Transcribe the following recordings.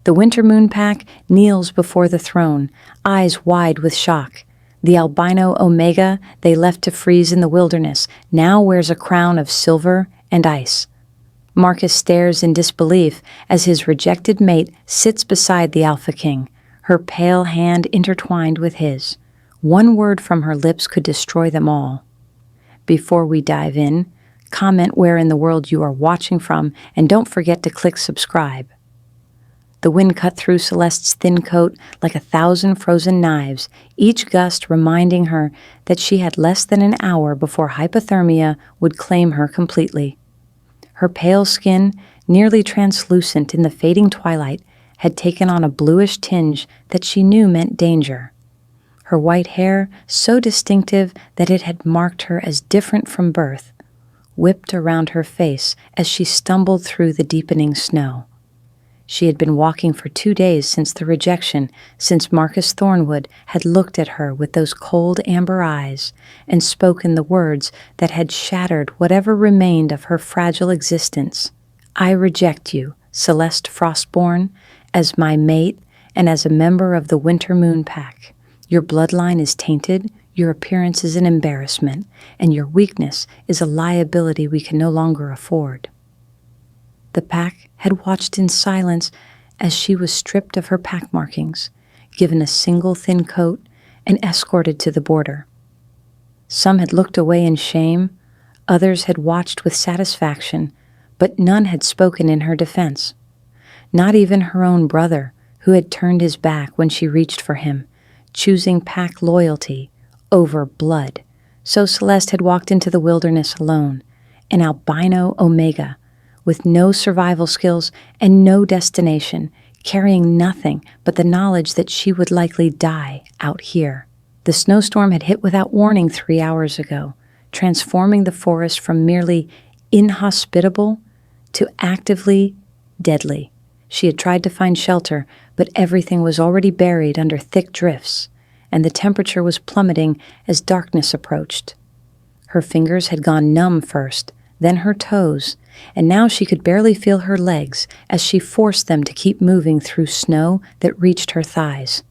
The Winter Moon Pack kneels before the throne, eyes wide with shock. The albino Omega they left to freeze in the wilderness now wears a crown of silver and ice. Marcus stares in disbelief as his rejected mate sits beside the Alpha King, her pale hand intertwined with his. One word from her lips could destroy them all. Before we dive in, comment where in the world you are watching from, and don't forget to click subscribe. The wind cut through Celeste's thin coat like 1,000 frozen knives, each gust reminding her that she had less than an hour before hypothermia would claim her completely. Her pale skin, nearly translucent in the fading twilight, had taken on a bluish tinge that she knew meant danger. Her white hair, so distinctive that it had marked her as different from birth, whipped around her face as she stumbled through the deepening snow. She had been walking for 2 days since the rejection, since Marcus Thornwood had looked at her with those cold amber eyes and spoken the words that had shattered whatever remained of her fragile existence. I reject you, Celeste Frostborn, as my mate and as a member of the Winter Moon Pack. Your bloodline is tainted, your appearance is an embarrassment, and your weakness is a liability we can no longer afford. The pack had watched in silence as she was stripped of her pack markings, given a single thin coat, and escorted to the border. Some had looked away in shame, others had watched with satisfaction, but none had spoken in her defense. Not even her own brother, who had turned his back when she reached for him, choosing pack loyalty over blood. So Celeste had walked into the wilderness alone, an albino Omega, with no survival skills and no destination, carrying nothing but the knowledge that she would likely die out here. The snowstorm had hit without warning 3 hours ago, transforming the forest from merely inhospitable to actively deadly. She had tried to find shelter, but everything was already buried under thick drifts, and the temperature was plummeting as darkness approached. Her fingers had gone numb first, then her toes, and now she could barely feel her legs as she forced them to keep moving through snow that reached her thighs.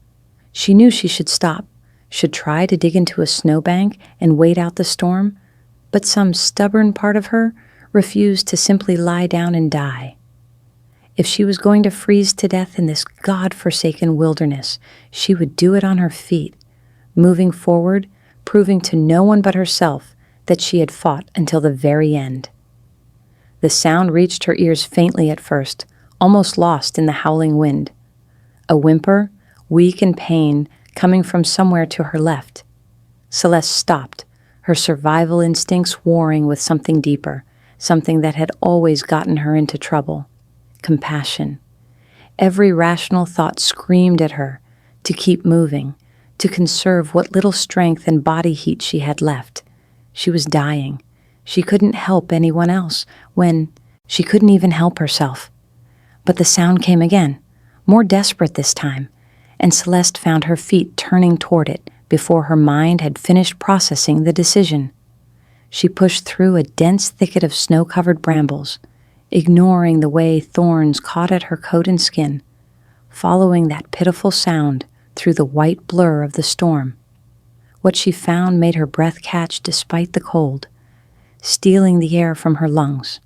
She knew she should stop, should try to dig into a snowbank and wait out the storm, but some stubborn part of her refused to simply lie down and die. If she was going to freeze to death in this God-forsaken wilderness, she would do it on her feet, moving forward, proving to no one but herself that she had fought until the very end. The sound reached her ears faintly at first, almost lost in the howling wind. A whimper, weak in pain, coming from somewhere to her left. Celeste stopped, her survival instincts warring with something deeper, something that had always gotten her into trouble. Compassion. Every rational thought screamed at her to keep moving, to conserve what little strength and body heat she had left. She was dying. She couldn't help anyone else when she couldn't even help herself. But the sound came again, more desperate this time, and Celeste found her feet turning toward it before her mind had finished processing the decision. She pushed through a dense thicket of snow-covered brambles, ignoring the way thorns caught at her coat and skin, following that pitiful sound through the white blur of the storm. What she found made her breath catch despite the cold, stealing the air from her lungs.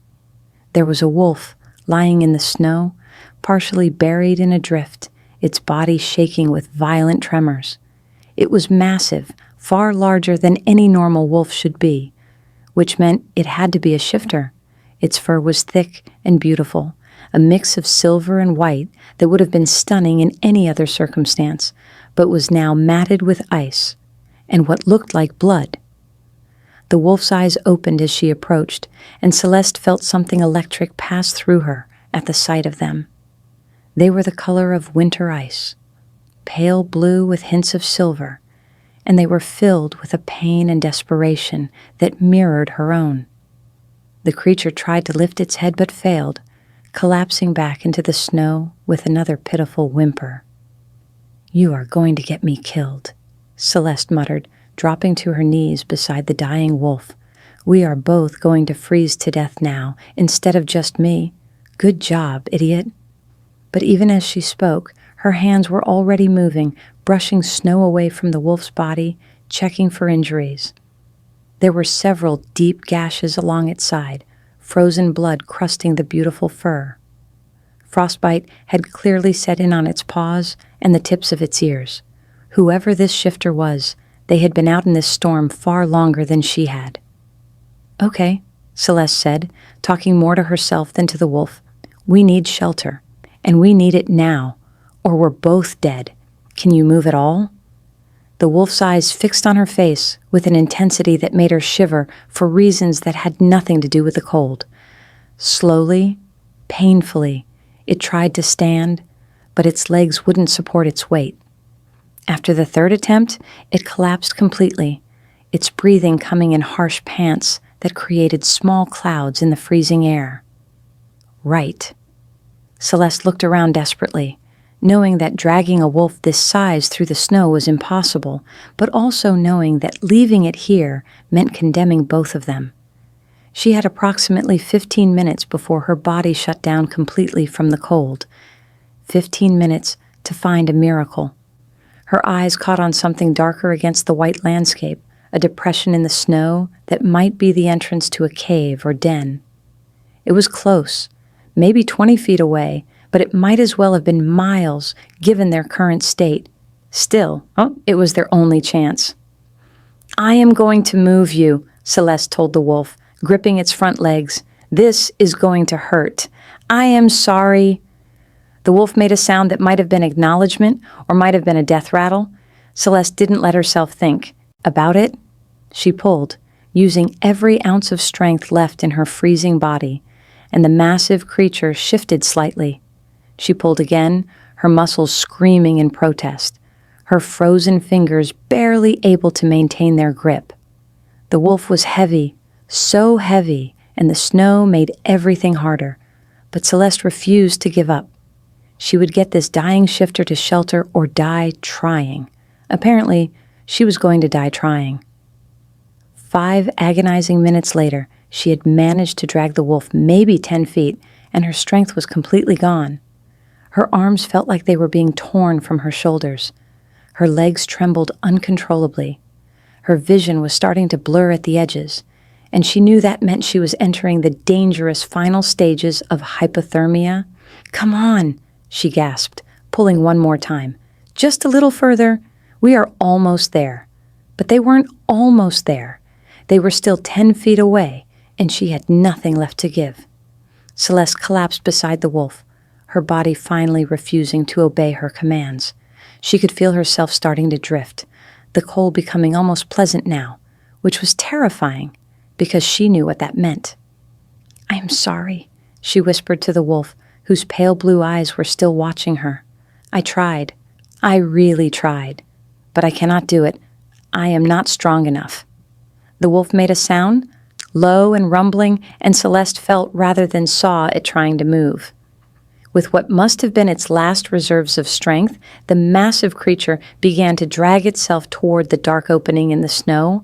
There was a wolf lying in the snow, partially buried in a drift, its body shaking with violent tremors. It was massive, far larger than any normal wolf should be, which meant it had to be a shifter. Its fur was thick and beautiful, a mix of silver and white that would have been stunning in any other circumstance, but was now matted with ice and what looked like blood. The wolf's eyes opened as she approached, and Celeste felt something electric pass through her at the sight of them. They were the color of winter ice, pale blue with hints of silver, and they were filled with a pain and desperation that mirrored her own. The creature tried to lift its head but failed, collapsing back into the snow with another pitiful whimper. "You are going to get me killed," Celeste muttered, dropping to her knees beside the dying wolf. "We are both going to freeze to death now, instead of just me. Good job, idiot." But even as she spoke, her hands were already moving, brushing snow away from the wolf's body, checking for injuries. There were several deep gashes along its side, frozen blood crusting the beautiful fur. Frostbite had clearly set in on its paws and the tips of its ears. Whoever this shifter was, they had been out in this storm far longer than she had. "Okay," Celeste said, talking more to herself than to the wolf. "We need shelter, and we need it now, or we're both dead. Can you move at all?" The wolf's eyes fixed on her face with an intensity that made her shiver for reasons that had nothing to do with the cold. Slowly, painfully, it tried to stand, but its legs wouldn't support its weight. After the third attempt, it collapsed completely, its breathing coming in harsh pants that created small clouds in the freezing air. Right. Celeste looked around desperately, knowing that dragging a wolf this size through the snow was impossible, but also knowing that leaving it here meant condemning both of them. She had approximately 15 minutes before her body shut down completely from the cold. 15 minutes to find a miracle. Her eyes caught on something darker against the white landscape, a depression in the snow that might be the entrance to a cave or den. It was close, maybe 20 feet away, but it might as well have been miles given their current state. Still, it was their only chance. "I am going to move you," Celeste told the wolf, gripping its front legs. "This is going to hurt. I am sorry." The wolf made a sound that might have been acknowledgement or might have been a death rattle. Celeste didn't let herself think about it. She pulled, using every ounce of strength left in her freezing body, and the massive creature shifted slightly. She pulled again, her muscles screaming in protest, her frozen fingers barely able to maintain their grip. The wolf was heavy, so heavy, and the snow made everything harder, but Celeste refused to give up. She would get this dying shifter to shelter or die trying. Apparently, she was going to die trying. 5 agonizing minutes later, she had managed to drag the wolf maybe 10 feet, and her strength was completely gone. Her arms felt like they were being torn from her shoulders. Her legs trembled uncontrollably. Her vision was starting to blur at the edges, and she knew that meant she was entering the dangerous final stages of hypothermia. "Come on," she gasped, pulling one more time. "Just a little further. We are almost there." But they weren't almost there. They were still 10 feet away, and she had nothing left to give. Celeste collapsed beside the wolf, her body finally refusing to obey her commands. She could feel herself starting to drift, the cold becoming almost pleasant now, which was terrifying because she knew what that meant. "I am sorry," she whispered to the wolf, whose pale blue eyes were still watching her. "I tried. I really tried. But I cannot do it. I am not strong enough." The wolf made a sound, low and rumbling, and Celeste felt rather than saw it trying to move. With what must have been its last reserves of strength, the massive creature began to drag itself toward the dark opening in the snow,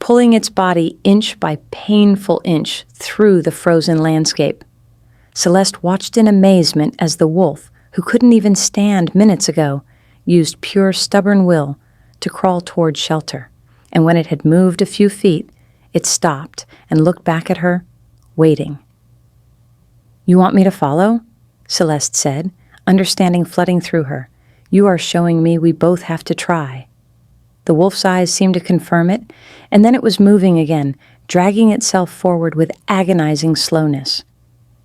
pulling its body inch by painful inch through the frozen landscape. Celeste watched in amazement as the wolf, who couldn't even stand minutes ago, used pure stubborn will to crawl toward shelter, and when it had moved a few feet, it stopped and looked back at her, waiting. "You want me to follow?" Celeste said, understanding flooding through her. "You are showing me we both have to try." The wolf's eyes seemed to confirm it, and then it was moving again, dragging itself forward with agonizing slowness.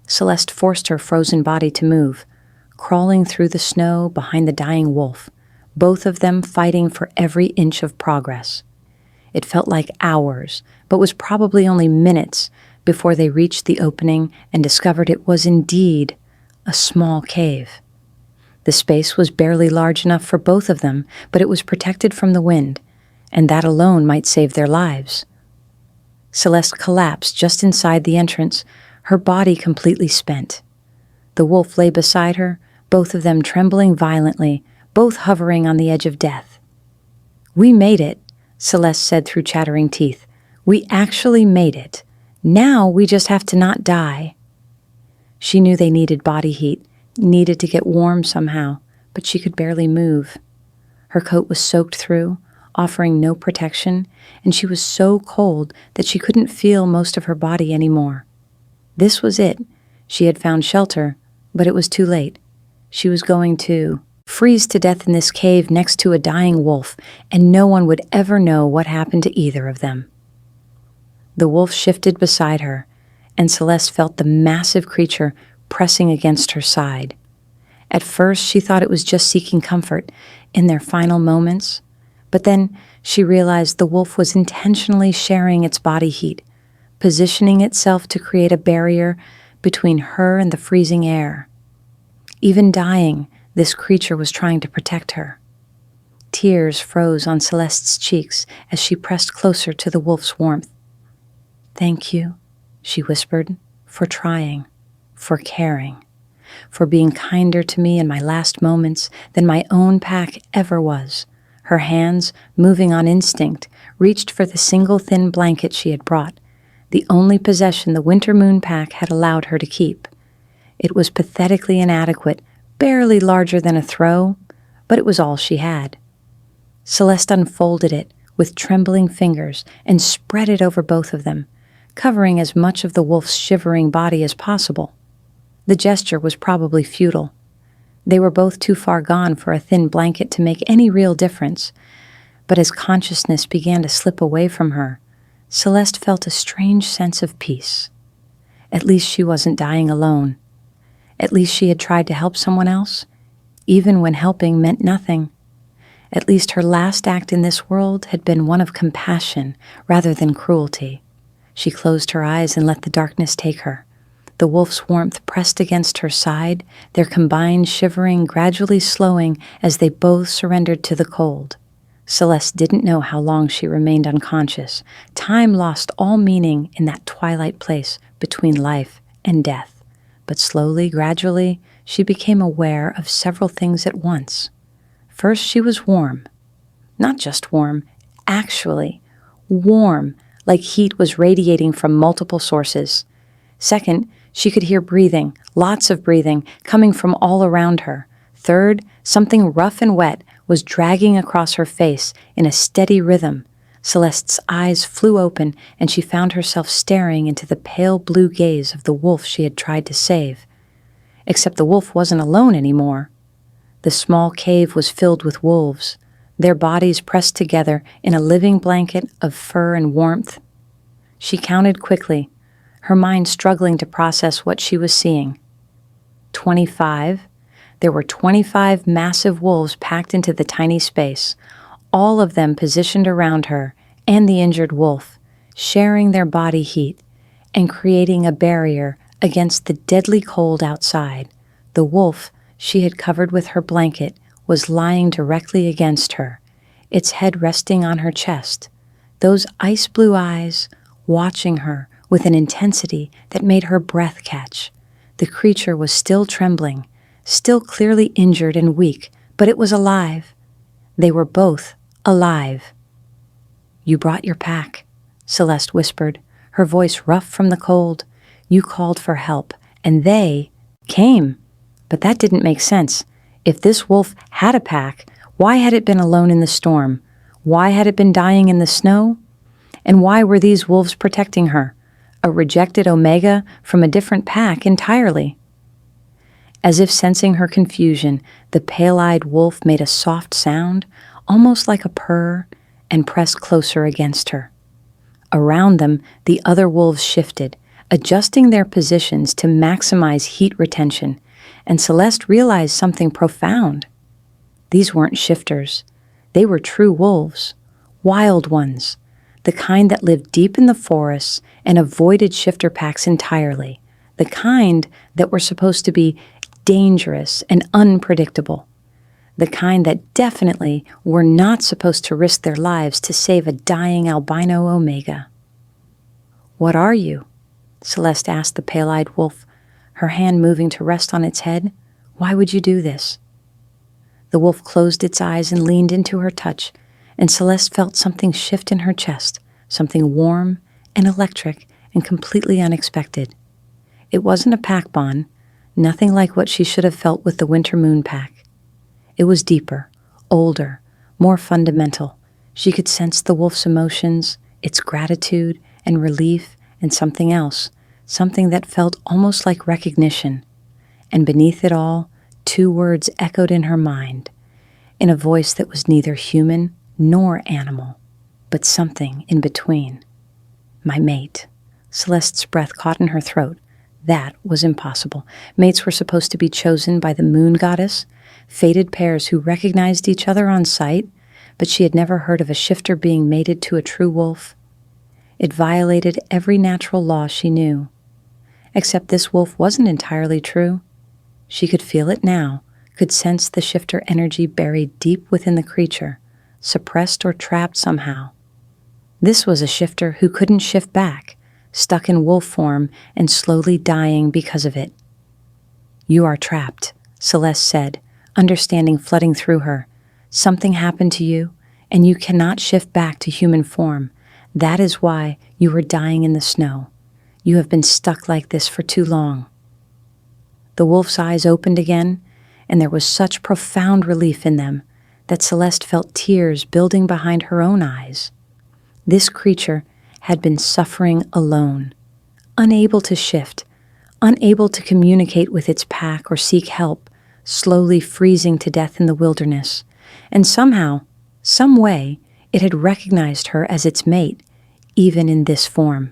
Celeste forced her frozen body to move, crawling through the snow behind the dying wolf, both of them fighting for every inch of progress. It felt like hours, but was probably only minutes before they reached the opening and discovered it was indeed a small cave. The space was barely large enough for both of them, but it was protected from the wind, and that alone might save their lives. Celeste collapsed just inside the entrance, her body completely spent. The wolf lay beside her, both of them trembling violently, both hovering on the edge of death. "We made it," Celeste said through chattering teeth. "We actually made it. Now we just have to not die." She knew they needed body heat, needed to get warm somehow, but she could barely move. Her coat was soaked through, offering no protection, and she was so cold that she couldn't feel most of her body anymore. This was it. She had found shelter, but it was too late. She was going to freeze to death in this cave next to a dying wolf, and no one would ever know what happened to either of them. The wolf shifted beside her, and Celeste felt the massive creature pressing against her side. At first, she thought it was just seeking comfort in their final moments, but then she realized the wolf was intentionally sharing its body heat, positioning itself to create a barrier between her and the freezing air. Even dying, this creature was trying to protect her. Tears froze on Celeste's cheeks as she pressed closer to the wolf's warmth. "Thank you," she whispered, "for trying, for caring, for being kinder to me in my last moments than my own pack ever was." Her hands, moving on instinct, reached for the single thin blanket she had brought, the only possession the Winter Moon Pack had allowed her to keep. It was pathetically inadequate, barely larger than a throw, but it was all she had. Celeste unfolded it with trembling fingers and spread it over both of them, covering as much of the wolf's shivering body as possible. The gesture was probably futile. They were both too far gone for a thin blanket to make any real difference, but as consciousness began to slip away from her, Celeste felt a strange sense of peace. At least she wasn't dying alone. At least she had tried to help someone else, even when helping meant nothing. At least her last act in this world had been one of compassion rather than cruelty. She closed her eyes and let the darkness take her. The wolf's warmth pressed against her side, their combined shivering gradually slowing as they both surrendered to the cold. Celeste didn't know how long she remained unconscious. Time lost all meaning in that twilight place between life and death. But slowly, gradually, she became aware of several things at once. First, she was warm. Not just warm, actually warm, like heat was radiating from multiple sources. Second, she could hear breathing, lots of breathing, coming from all around her. Third, something rough and wet was dragging across her face in a steady rhythm. Celeste's eyes flew open, and she found herself staring into the pale blue gaze of the wolf she had tried to save. Except the wolf wasn't alone anymore. The small cave was filled with wolves, their bodies pressed together in a living blanket of fur and warmth. She counted quickly, her mind struggling to process what she was seeing. 25. There were 25 massive wolves packed into the tiny space, all of them positioned around her and the injured wolf, sharing their body heat and creating a barrier against the deadly cold outside. The wolf she had covered with her blanket was lying directly against her, its head resting on her chest, those ice blue eyes watching her with an intensity that made her breath catch. The creature was still trembling, still clearly injured and weak, but it was alive. They were both alive. "You brought your pack," Celeste whispered, her voice rough from the cold. "You called for help, and they came." But that didn't make sense. If this wolf had a pack, why had it been alone in the storm? Why had it been dying in the snow? And why were these wolves protecting her? A rejected Omega from a different pack entirely. As if sensing her confusion, the pale-eyed wolf made a soft sound, almost like a purr, and pressed closer against her. Around them, the other wolves shifted, adjusting their positions to maximize heat retention, and Celeste realized something profound. These weren't shifters. They were true wolves, wild ones, the kind that lived deep in the forests and avoided shifter packs entirely, the kind that were supposed to be dangerous and unpredictable, the kind that definitely were not supposed to risk their lives to save a dying albino Omega. "What are you?" Celeste asked the pale-eyed wolf, her hand moving to rest on its head. "Why would you do this?" The wolf closed its eyes and leaned into her touch, and Celeste felt something shift in her chest, something warm and electric and completely unexpected. It wasn't a pack bond, nothing like what she should have felt with the winter moon pack. It was deeper, older, more fundamental. She could sense the wolf's emotions, its gratitude and relief, and something else, something that felt almost like recognition. And beneath it all, two words echoed in her mind, in a voice that was neither human nor animal, but something in between. My mate. Celeste's breath caught in her throat. That was impossible. Mates were supposed to be chosen by the moon goddess, fated pairs who recognized each other on sight, but she had never heard of a shifter being mated to a true wolf. It violated every natural law she knew. Except this wolf wasn't entirely true. She could feel it now, could sense the shifter energy buried deep within the creature, suppressed or trapped somehow. This was a shifter who couldn't shift back, stuck in wolf form and slowly dying because of it. "You are trapped," Celeste said, understanding flooding through her. "Something happened to you, and you cannot shift back to human form. That is why you are dying in the snow. You have been stuck like this for too long." The wolf's eyes opened again, and there was such profound relief in them that Celeste felt tears building behind her own eyes. This creature had been suffering alone, unable to shift, unable to communicate with its pack or seek help, slowly freezing to death in the wilderness. And somehow, some way, it had recognized her as its mate, even in this form.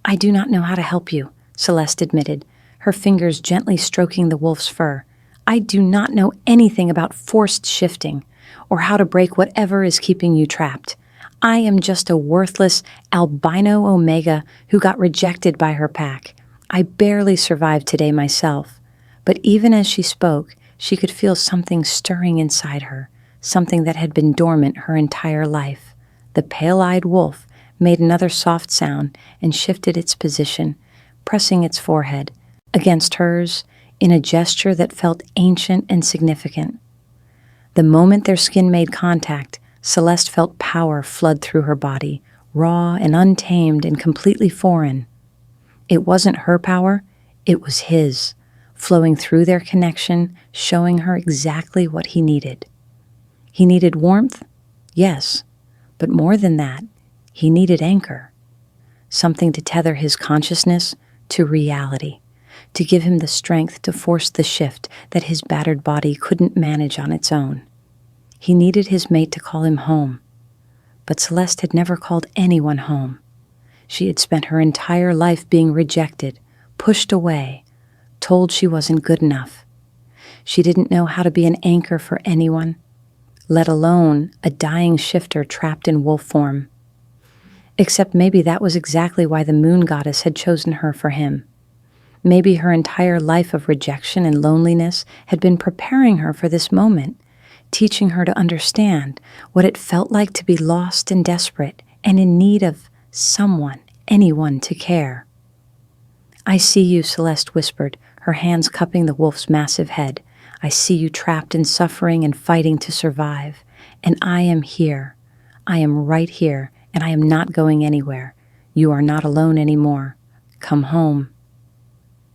"I do not know how to help you," Celeste admitted, her fingers gently stroking the wolf's fur. "I do not know anything about forced shifting, or how to break whatever is keeping you trapped. I am just a worthless albino omega who got rejected by her pack. I barely survived today myself." But even as she spoke, she could feel something stirring inside her, something that had been dormant her entire life. The pale-eyed wolf made another soft sound and shifted its position, pressing its forehead against hers in a gesture that felt ancient and significant. The moment their skin made contact, Celeste felt power flood through her body, raw and untamed and completely foreign. It wasn't her power, it was his, flowing through their connection, showing her exactly what he needed. He needed warmth? Yes, but more than that, he needed anchor. Something to tether his consciousness to reality, to give him the strength to force the shift that his battered body couldn't manage on its own. He needed his mate to call him home. But Celeste had never called anyone home. She had spent her entire life being rejected, pushed away, told she wasn't good enough. She didn't know how to be an anchor for anyone, let alone a dying shifter trapped in wolf form. Except maybe that was exactly why the moon goddess had chosen her for him. Maybe her entire life of rejection and loneliness had been preparing her for this moment, teaching her to understand what it felt like to be lost and desperate and in need of someone, anyone to care. "I see you," Celeste whispered, her hands cupping the wolf's massive head. "I see you trapped in suffering and fighting to survive. And I am here. I am right here, and I am not going anywhere. You are not alone anymore. Come home."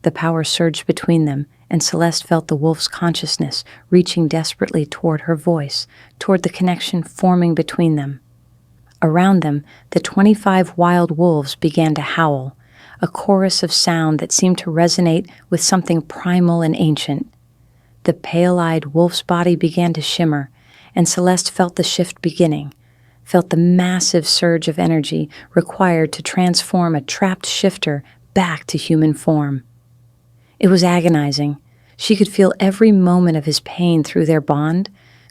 The power surged between them, and Celeste felt the wolf's consciousness reaching desperately toward her voice, toward the connection forming between them. Around them, the 25 wild wolves began to howl, a chorus of sound that seemed to resonate with something primal and ancient. The pale-eyed wolf's body began to shimmer, and Celeste felt the shift beginning, felt the massive surge of energy required to transform a trapped shifter back to human form. It was agonizing. She could feel every moment of his pain through their bond,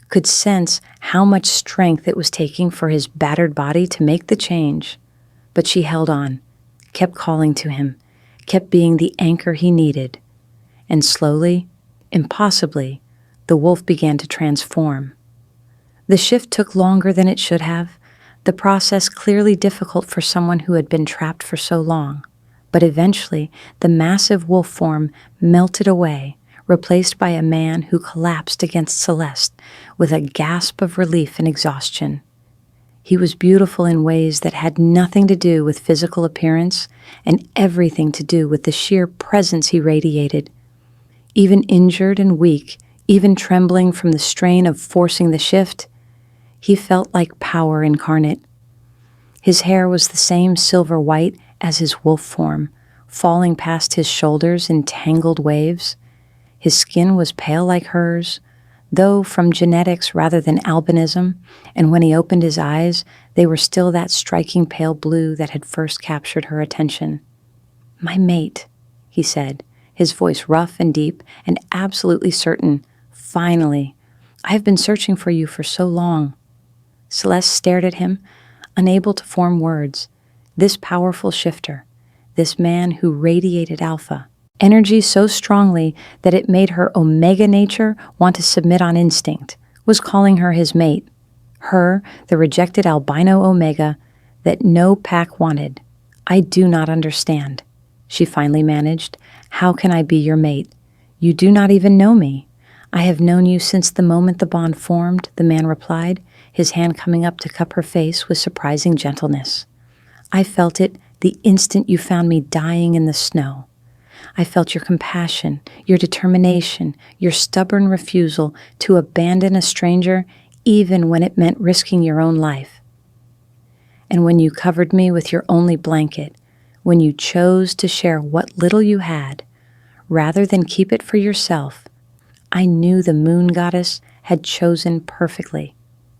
could sense how much strength it was taking for his battered body to make the change. But she held on, kept calling to him, kept being the anchor he needed. And slowly, impossibly, the wolf began to transform. The shift took longer than it should have, the process clearly difficult for someone who had been trapped for so long. But eventually, the massive wolf form melted away, replaced by a man who collapsed against Celeste with a gasp of relief and exhaustion. He was beautiful in ways that had nothing to do with physical appearance and everything to do with the sheer presence he radiated. Even injured and weak, even trembling from the strain of forcing the shift, he felt like power incarnate. His hair was the same silver white as his wolf form, falling past his shoulders in tangled waves. His skin was pale like hers, though from genetics rather than albinism, and when he opened his eyes, they were still that striking pale blue that had first captured her attention. "My mate," he said, his voice rough and deep and absolutely certain. "Finally. I have been searching for you for so long." Celeste stared at him, unable to form words. This powerful shifter, this man who radiated alpha, energy so strongly that it made her omega nature want to submit on instinct, was calling her his mate. Her, the rejected albino omega that no pack wanted. "I do not understand," she finally managed. "How can I be your mate? You do not even know me." "I have known you since the moment the bond formed," the man replied, his hand coming up to cup her face with surprising gentleness. "I felt it the instant you found me dying in the snow. I felt your compassion, your determination, your stubborn refusal to abandon a stranger even when it meant risking your own life. And when you covered me with your only blanket, when you chose to share what little you had, rather than keep it for yourself, I knew the moon goddess had chosen perfectly."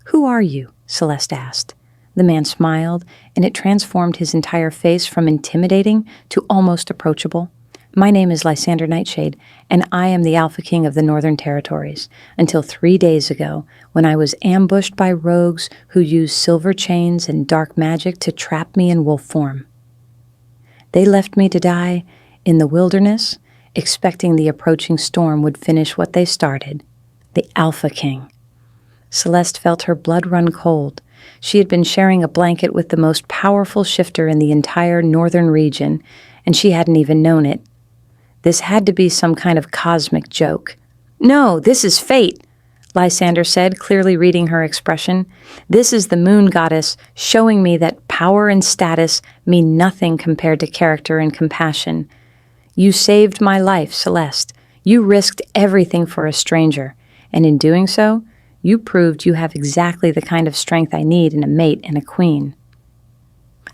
"Who are you?" Celeste asked. The man smiled, and it transformed his entire face from intimidating to almost approachable. "My name is Lysander Nightshade, and I am the Alpha King of the Northern Territories, until 3 days ago, when I was ambushed by rogues who used silver chains and dark magic to trap me in wolf form. They left me to die in the wilderness, expecting the approaching storm would finish what they started. The Alpha King." Celeste felt her blood run cold. She had been sharing a blanket with the most powerful shifter in the entire northern region, and she hadn't even known it. This had to be some kind of cosmic joke. "No, this is fate," Lysander said, clearly reading her expression. "This is the moon goddess showing me that power and status mean nothing compared to character and compassion. You saved my life, Celeste. You risked everything for a stranger, and in doing so, you proved you have exactly the kind of strength I need in a mate and a queen."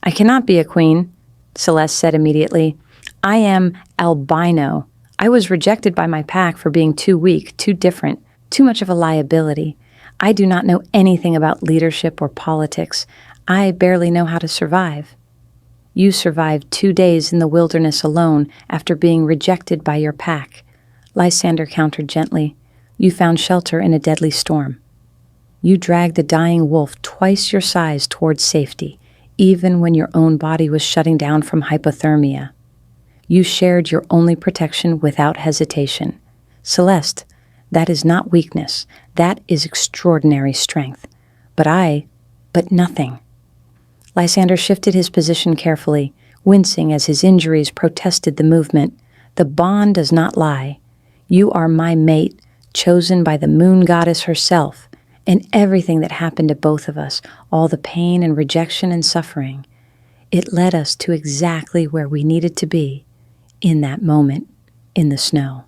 "I cannot be a queen," Celeste said immediately. "I am albino. I was rejected by my pack for being too weak, too different, too much of a liability. I do not know anything about leadership or politics. I barely know how to survive." "You survived 2 days in the wilderness alone after being rejected by your pack," Lysander countered gently. "You found shelter in a deadly storm. You dragged a dying wolf twice your size towards safety, even when your own body was shutting down from hypothermia. You shared your only protection without hesitation. Celeste, that is not weakness. That is extraordinary strength. But nothing." Lysander shifted his position carefully, wincing as his injuries protested the movement. "The bond does not lie. You are my mate, chosen by the moon goddess herself, and everything that happened to both of us, all the pain and rejection and suffering, it led us to exactly where we needed to be, in that moment, in the snow."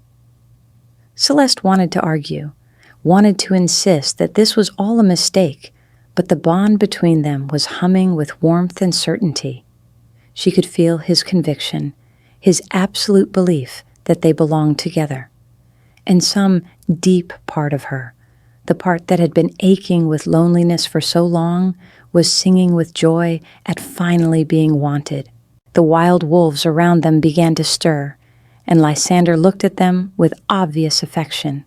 Celeste wanted to argue, wanted to insist that this was all a mistake, but the bond between them was humming with warmth and certainty. She could feel his conviction, his absolute belief that they belonged together. And some deep part of her, the part that had been aching with loneliness for so long, was singing with joy at finally being wanted. The wild wolves around them began to stir, and Lysander looked at them with obvious affection.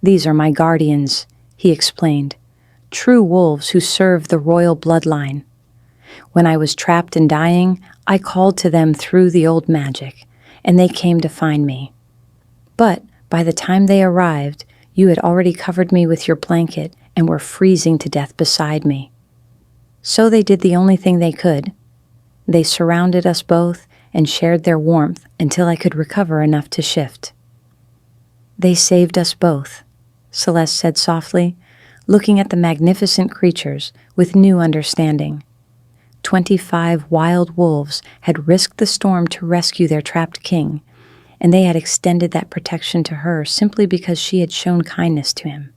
"These are my guardians," he explained, "true wolves who serve the royal bloodline. When I was trapped and dying, I called to them through the old magic, and they came to find me. But by the time they arrived, you had already covered me with your blanket and were freezing to death beside me. So they did the only thing they could. They surrounded us both and shared their warmth until I could recover enough to shift." "They saved us both," Celeste said softly, looking at the magnificent creatures with new understanding. 25 wild wolves had risked the storm to rescue their trapped king, and they had extended that protection to her simply because she had shown kindness to him.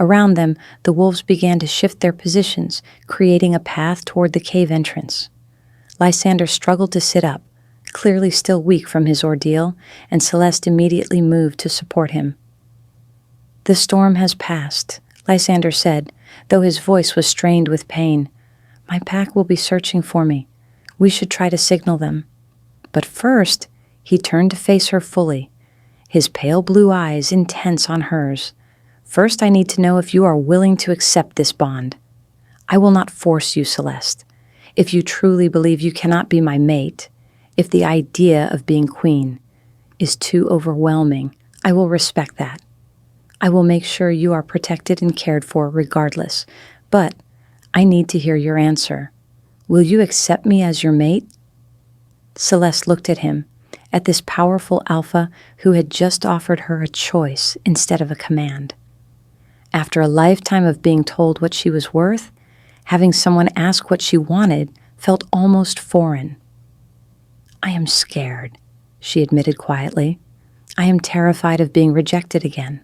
Around them, the wolves began to shift their positions, creating a path toward the cave entrance. Lysander struggled to sit up, clearly still weak from his ordeal, and Celeste immediately moved to support him. "The storm has passed," Lysander said, though his voice was strained with pain. "My pack will be searching for me. We should try to signal them." But first, he turned to face her fully, his pale blue eyes intense on hers. "First, I need to know if you are willing to accept this bond. I will not force you, Celeste. If you truly believe you cannot be my mate, if the idea of being queen is too overwhelming, I will respect that. I will make sure you are protected and cared for regardless. But I need to hear your answer. Will you accept me as your mate?" Celeste looked at him, at this powerful alpha who had just offered her a choice instead of a command. After a lifetime of being told what she was worth, having someone ask what she wanted felt almost foreign. "I am scared," she admitted quietly. "I am terrified of being rejected again,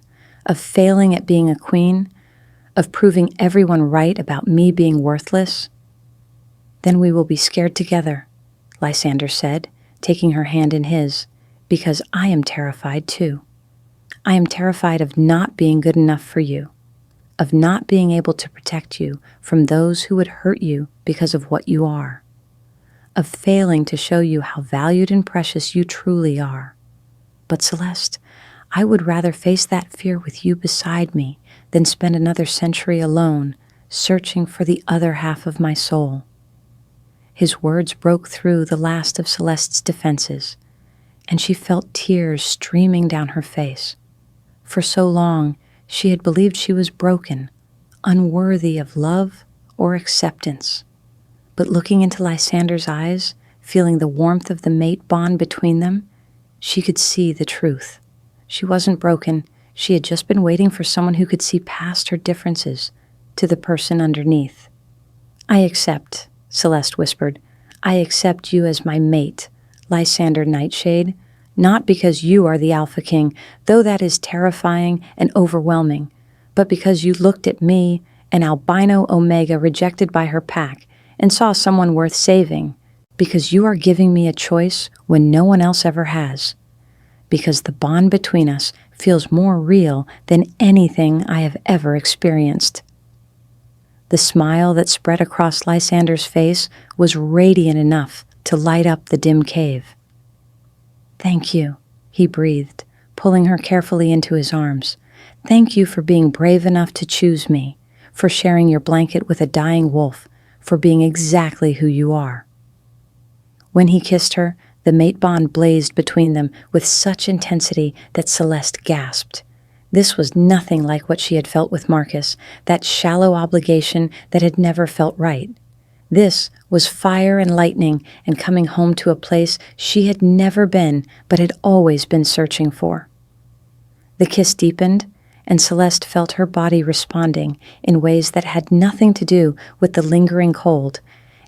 of failing at being a queen, of proving everyone right about me being worthless." "Then we will be scared together," Lysander said, taking her hand in his, "because I am terrified too. I am terrified of not being good enough for you, of not being able to protect you from those who would hurt you because of what you are, of failing to show you how valued and precious you truly are. But Celeste, I would rather face that fear with you beside me than spend another century alone, searching for the other half of my soul." His words broke through the last of Celeste's defenses, and she felt tears streaming down her face. For so long, she had believed she was broken, unworthy of love or acceptance. But looking into Lysander's eyes, feeling the warmth of the mate bond between them, she could see the truth. She wasn't broken. She had just been waiting for someone who could see past her differences to the person underneath. "I accept," Celeste whispered. "I accept you as my mate, Lysander Nightshade, not because you are the Alpha King, though that is terrifying and overwhelming, but because you looked at me, an albino Omega rejected by her pack, and saw someone worth saving, because you are giving me a choice when no one else ever has, because the bond between us feels more real than anything I have ever experienced." The smile that spread across Lysander's face was radiant enough to light up the dim cave. "Thank you," he breathed, pulling her carefully into his arms. "Thank you for being brave enough to choose me, for sharing your blanket with a dying wolf, for being exactly who you are." When he kissed her, the mate bond blazed between them with such intensity that Celeste gasped. This was nothing like what she had felt with Marcus, that shallow obligation that had never felt right. This was fire and lightning and coming home to a place she had never been but had always been searching for. The kiss deepened, and Celeste felt her body responding in ways that had nothing to do with the lingering cold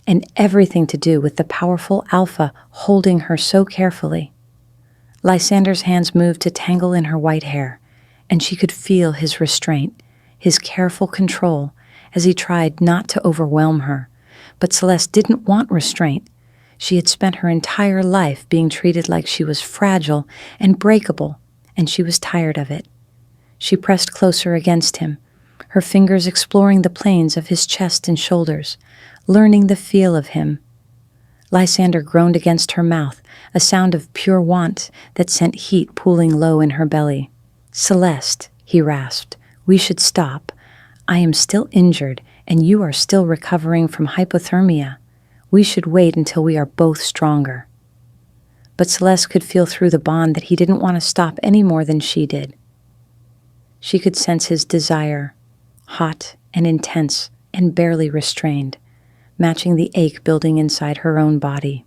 and everything to do with the powerful Alpha holding her so carefully. Lysander's hands moved to tangle in her white hair, and she could feel his restraint, his careful control, as he tried not to overwhelm her. But Celeste didn't want restraint. She had spent her entire life being treated like she was fragile and breakable, and she was tired of it. She pressed closer against him, her fingers exploring the planes of his chest and shoulders, learning the feel of him. Lysander groaned against her mouth, a sound of pure want that sent heat pooling low in her belly. "Celeste," he rasped, "we should stop. I am still injured, and you are still recovering from hypothermia. We should wait until we are both stronger." But Celeste could feel through the bond that he didn't want to stop any more than she did. She could sense his desire, hot and intense and barely restrained, matching the ache building inside her own body.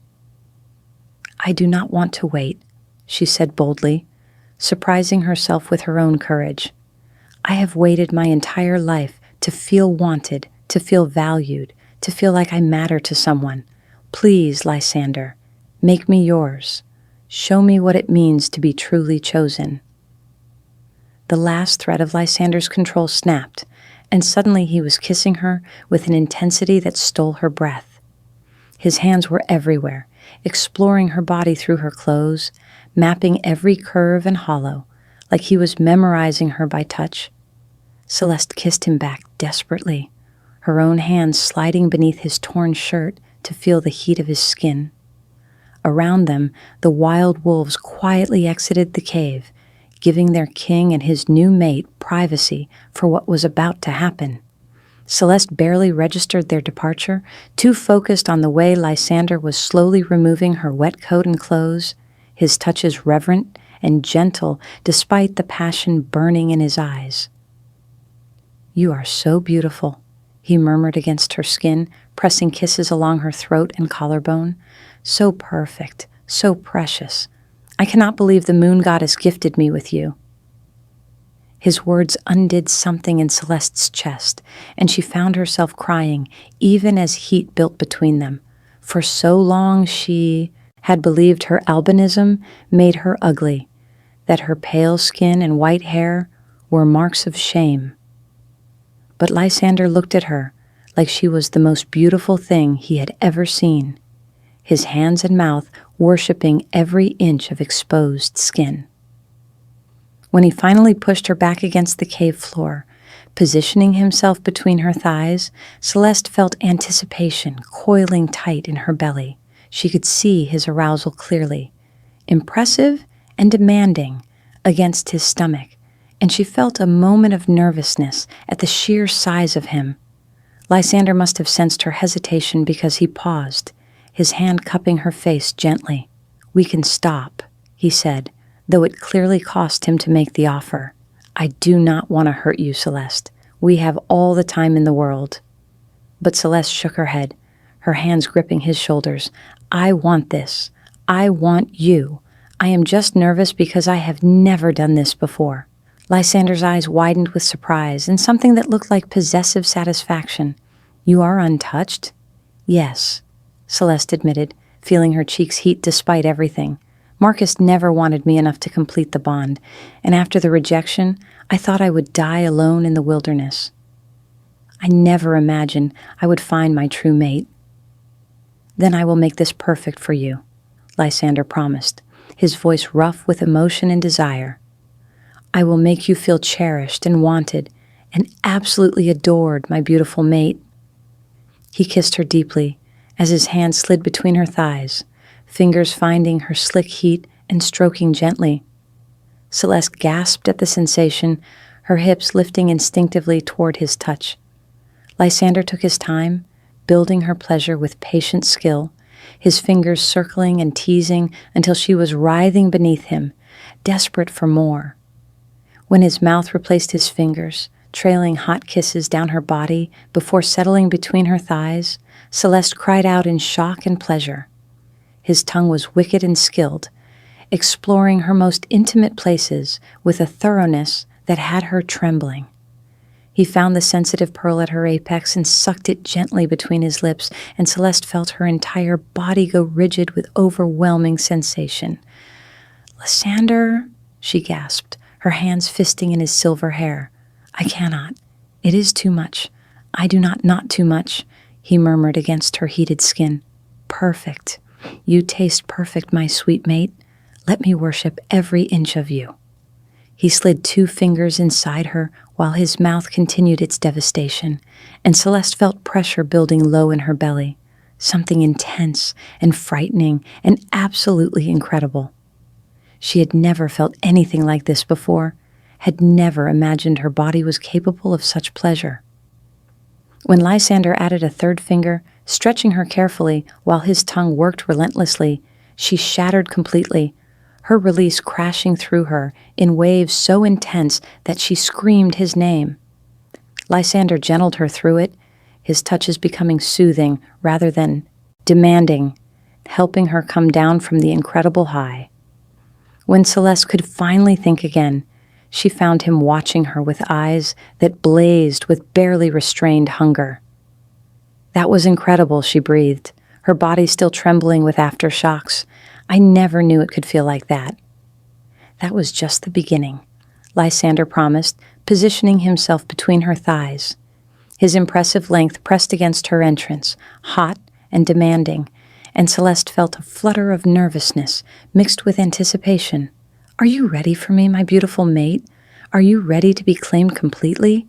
"I do not want to wait," she said boldly, surprising herself with her own courage. "I have waited my entire life to feel wanted, to feel valued, to feel like I matter to someone. Please, Lysander, make me yours." Show me what it means to be truly chosen." The last thread of Lysander's control snapped, and suddenly he was kissing her with an intensity that stole her breath. His hands were everywhere, exploring her body through her clothes, mapping every curve and hollow, like he was memorizing her by touch. Celeste kissed him back desperately, her own hands sliding beneath his torn shirt to feel the heat of his skin. Around them, the wild wolves quietly exited the cave, giving their king and his new mate privacy for what was about to happen. Celeste barely registered their departure, too focused on the way Lysander was slowly removing her wet coat and clothes, his touches reverent and gentle despite the passion burning in his eyes. "You are so beautiful," he murmured against her skin, pressing kisses along her throat and collarbone. "So perfect, so precious. I cannot believe the moon goddess gifted me with you." His words undid something in Celeste's chest, and she found herself crying, even as heat built between them. For so long she had believed her albinism made her ugly, that her pale skin and white hair were marks of shame. But Lysander looked at her like she was the most beautiful thing he had ever seen, his hands and mouth worshipping every inch of exposed skin. When he finally pushed her back against the cave floor, positioning himself between her thighs, Celeste felt anticipation coiling tight in her belly. She could see his arousal clearly, impressive and demanding against his stomach, and she felt a moment of nervousness at the sheer size of him. Lysander must have sensed her hesitation because he paused, his hand cupping her face gently. "We can stop," he said, though it clearly cost him to make the offer. "I do not want to hurt you, Celeste. We have all the time in the world." But Celeste shook her head, her hands gripping his shoulders. "I want this. I want you. I am just nervous because I have never done this before." Lysander's eyes widened with surprise and something that looked like possessive satisfaction. "You are untouched?" "Yes," Celeste admitted, feeling her cheeks heat despite everything. "Marcus never wanted me enough to complete the bond, and after the rejection, I thought I would die alone in the wilderness. I never imagined I would find my true mate." "Then I will make this perfect for you," Lysander promised, his voice rough with emotion and desire. "I will make you feel cherished and wanted and absolutely adored, my beautiful mate." He kissed her deeply as his hand slid between her thighs, fingers finding her slick heat and stroking gently. Celeste gasped at the sensation, her hips lifting instinctively toward his touch. Lysander took his time, building her pleasure with patient skill, his fingers circling and teasing until she was writhing beneath him, desperate for more. When his mouth replaced his fingers, trailing hot kisses down her body before settling between her thighs, Celeste cried out in shock and pleasure. His tongue was wicked and skilled, exploring her most intimate places with a thoroughness that had her trembling. He found the sensitive pearl at her apex and sucked it gently between his lips, and Celeste felt her entire body go rigid with overwhelming sensation. "Lysander," she gasped, her hands fisting in his silver hair. "I cannot. It is too much. I do not too much," he murmured against her heated skin. "Perfect. You taste perfect, my sweet mate. Let me worship every inch of you." He slid 2 fingers inside her while his mouth continued its devastation, and Celeste felt pressure building low in her belly, something intense and frightening and absolutely incredible. She had never felt anything like this before, had never imagined her body was capable of such pleasure. When Lysander added a 3rd finger, stretching her carefully while his tongue worked relentlessly, she shattered completely, her release crashing through her in waves so intense that she screamed his name. Lysander gentled her through it, his touches becoming soothing rather than demanding, helping her come down from the incredible high. When Celeste could finally think again, she found him watching her with eyes that blazed with barely restrained hunger. "That was incredible," she breathed, her body still trembling with aftershocks. I never knew it could feel like that." "That was just the beginning," Lysander promised, positioning himself between her thighs. His impressive length pressed against her entrance, hot and demanding, and Celeste felt a flutter of nervousness mixed with anticipation. "Are you ready for me, my beautiful mate? Are you ready to be claimed completely?"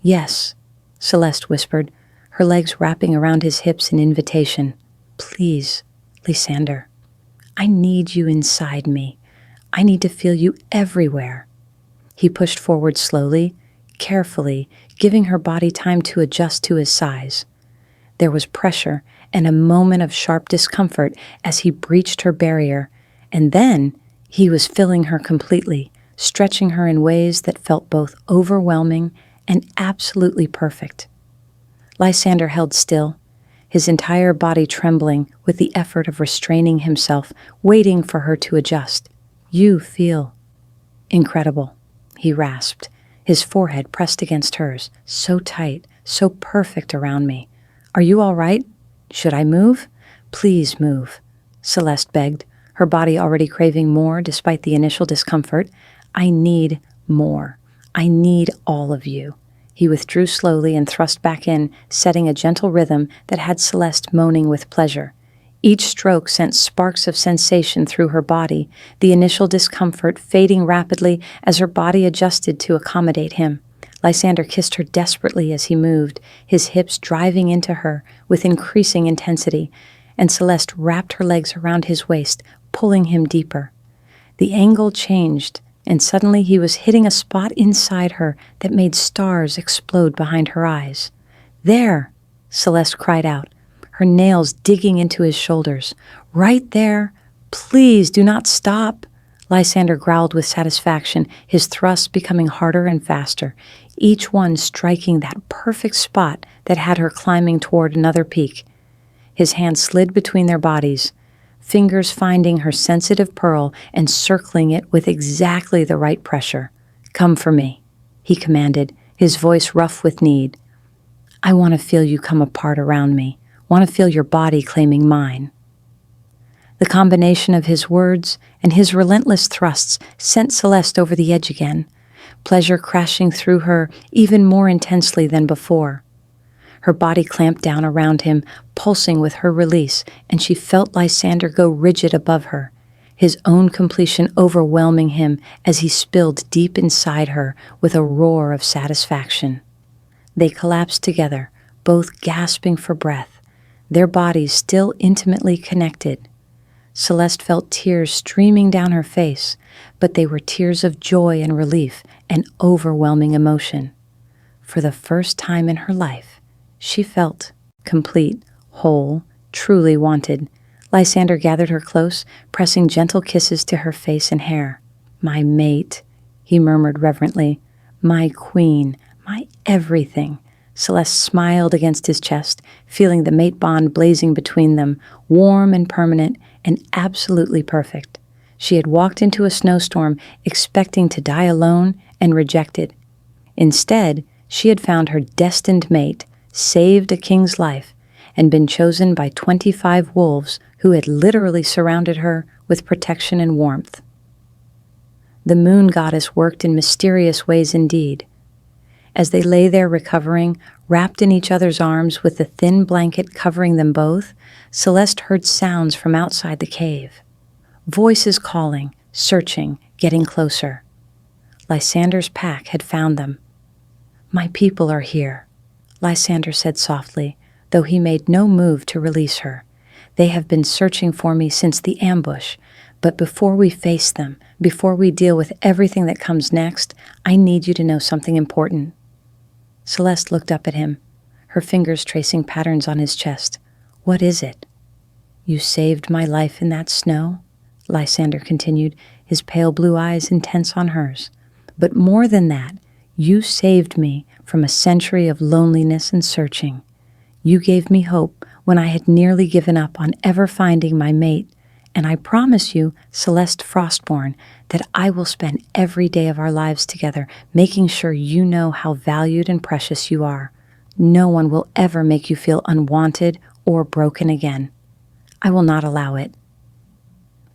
"Yes," Celeste whispered, her legs wrapping around his hips in invitation. "Please, Lysander. I need you inside me. I need to feel you everywhere." He pushed forward slowly, carefully, giving her body time to adjust to his size. There was pressure and a moment of sharp discomfort as he breached her barrier, and then he was filling her completely, stretching her in ways that felt both overwhelming and absolutely perfect. Lysander held still, his entire body trembling with the effort of restraining himself, waiting for her to adjust. "You feel incredible," he rasped, his forehead pressed against hers, so tight, so perfect around me. "Are you all right? Should I move?" "Please move," Celeste begged, her body already craving more despite the initial discomfort. "I need more. I need all of you." He withdrew slowly and thrust back in, setting a gentle rhythm that had Celeste moaning with pleasure. Each stroke sent sparks of sensation through her body, the initial discomfort fading rapidly as her body adjusted to accommodate him. Lysander kissed her desperately as he moved, his hips driving into her with increasing intensity, and Celeste wrapped her legs around his waist, pulling him deeper. The angle changed, and suddenly he was hitting a spot inside her that made stars explode behind her eyes. "There!" Celeste cried out, her nails digging into his shoulders. "Right there! Please do not stop!" Lysander growled with satisfaction, his thrusts becoming harder and faster, each one striking that perfect spot that had her climbing toward another peak. His hands slid between their bodies, fingers finding her sensitive pearl and circling it with exactly the right pressure. "Come for me," he commanded, his voice rough with need. "I want to feel you come apart around me, want to feel your body claiming mine." The combination of his words and his relentless thrusts sent Celeste over the edge again, pleasure crashing through her even more intensely than before. Her body clamped down around him, pulsing with her release, and she felt Lysander go rigid above her, his own completion overwhelming him as he spilled deep inside her with a roar of satisfaction. They collapsed together, both gasping for breath, their bodies still intimately connected. Celeste felt tears streaming down her face, but they were tears of joy and relief and overwhelming emotion. For the first time in her life, she felt complete, whole, truly wanted. Lysander gathered her close, pressing gentle kisses to her face and hair. "My mate," he murmured reverently. "My queen, my everything." Celeste smiled against his chest, feeling the mate bond blazing between them, warm and permanent and absolutely perfect. She had walked into a snowstorm expecting to die alone and rejected. Instead, she had found her destined mate, saved a king's life, and been chosen by 25 wolves who had literally surrounded her with protection and warmth. The moon goddess worked in mysterious ways indeed. As they lay there recovering, wrapped in each other's arms with the thin blanket covering them both, Celeste heard sounds from outside the cave. Voices calling, searching, getting closer. Lysander's pack had found them. "My people are here," Lysander said softly, though he made no move to release her. "They have been searching for me since the ambush, but before we face them, before we deal with everything that comes next, I need you to know something important." Celeste looked up at him, her fingers tracing patterns on his chest. "What is it?" "You saved my life in that snow," Lysander continued, his pale blue eyes intense on hers. "But more than that, you saved me from a century of loneliness and searching. You gave me hope when I had nearly given up on ever finding my mate, and I promise you, Celeste Frostborn, that I will spend every day of our lives together making sure you know how valued and precious you are. No one will ever make you feel unwanted or broken again. I will not allow it."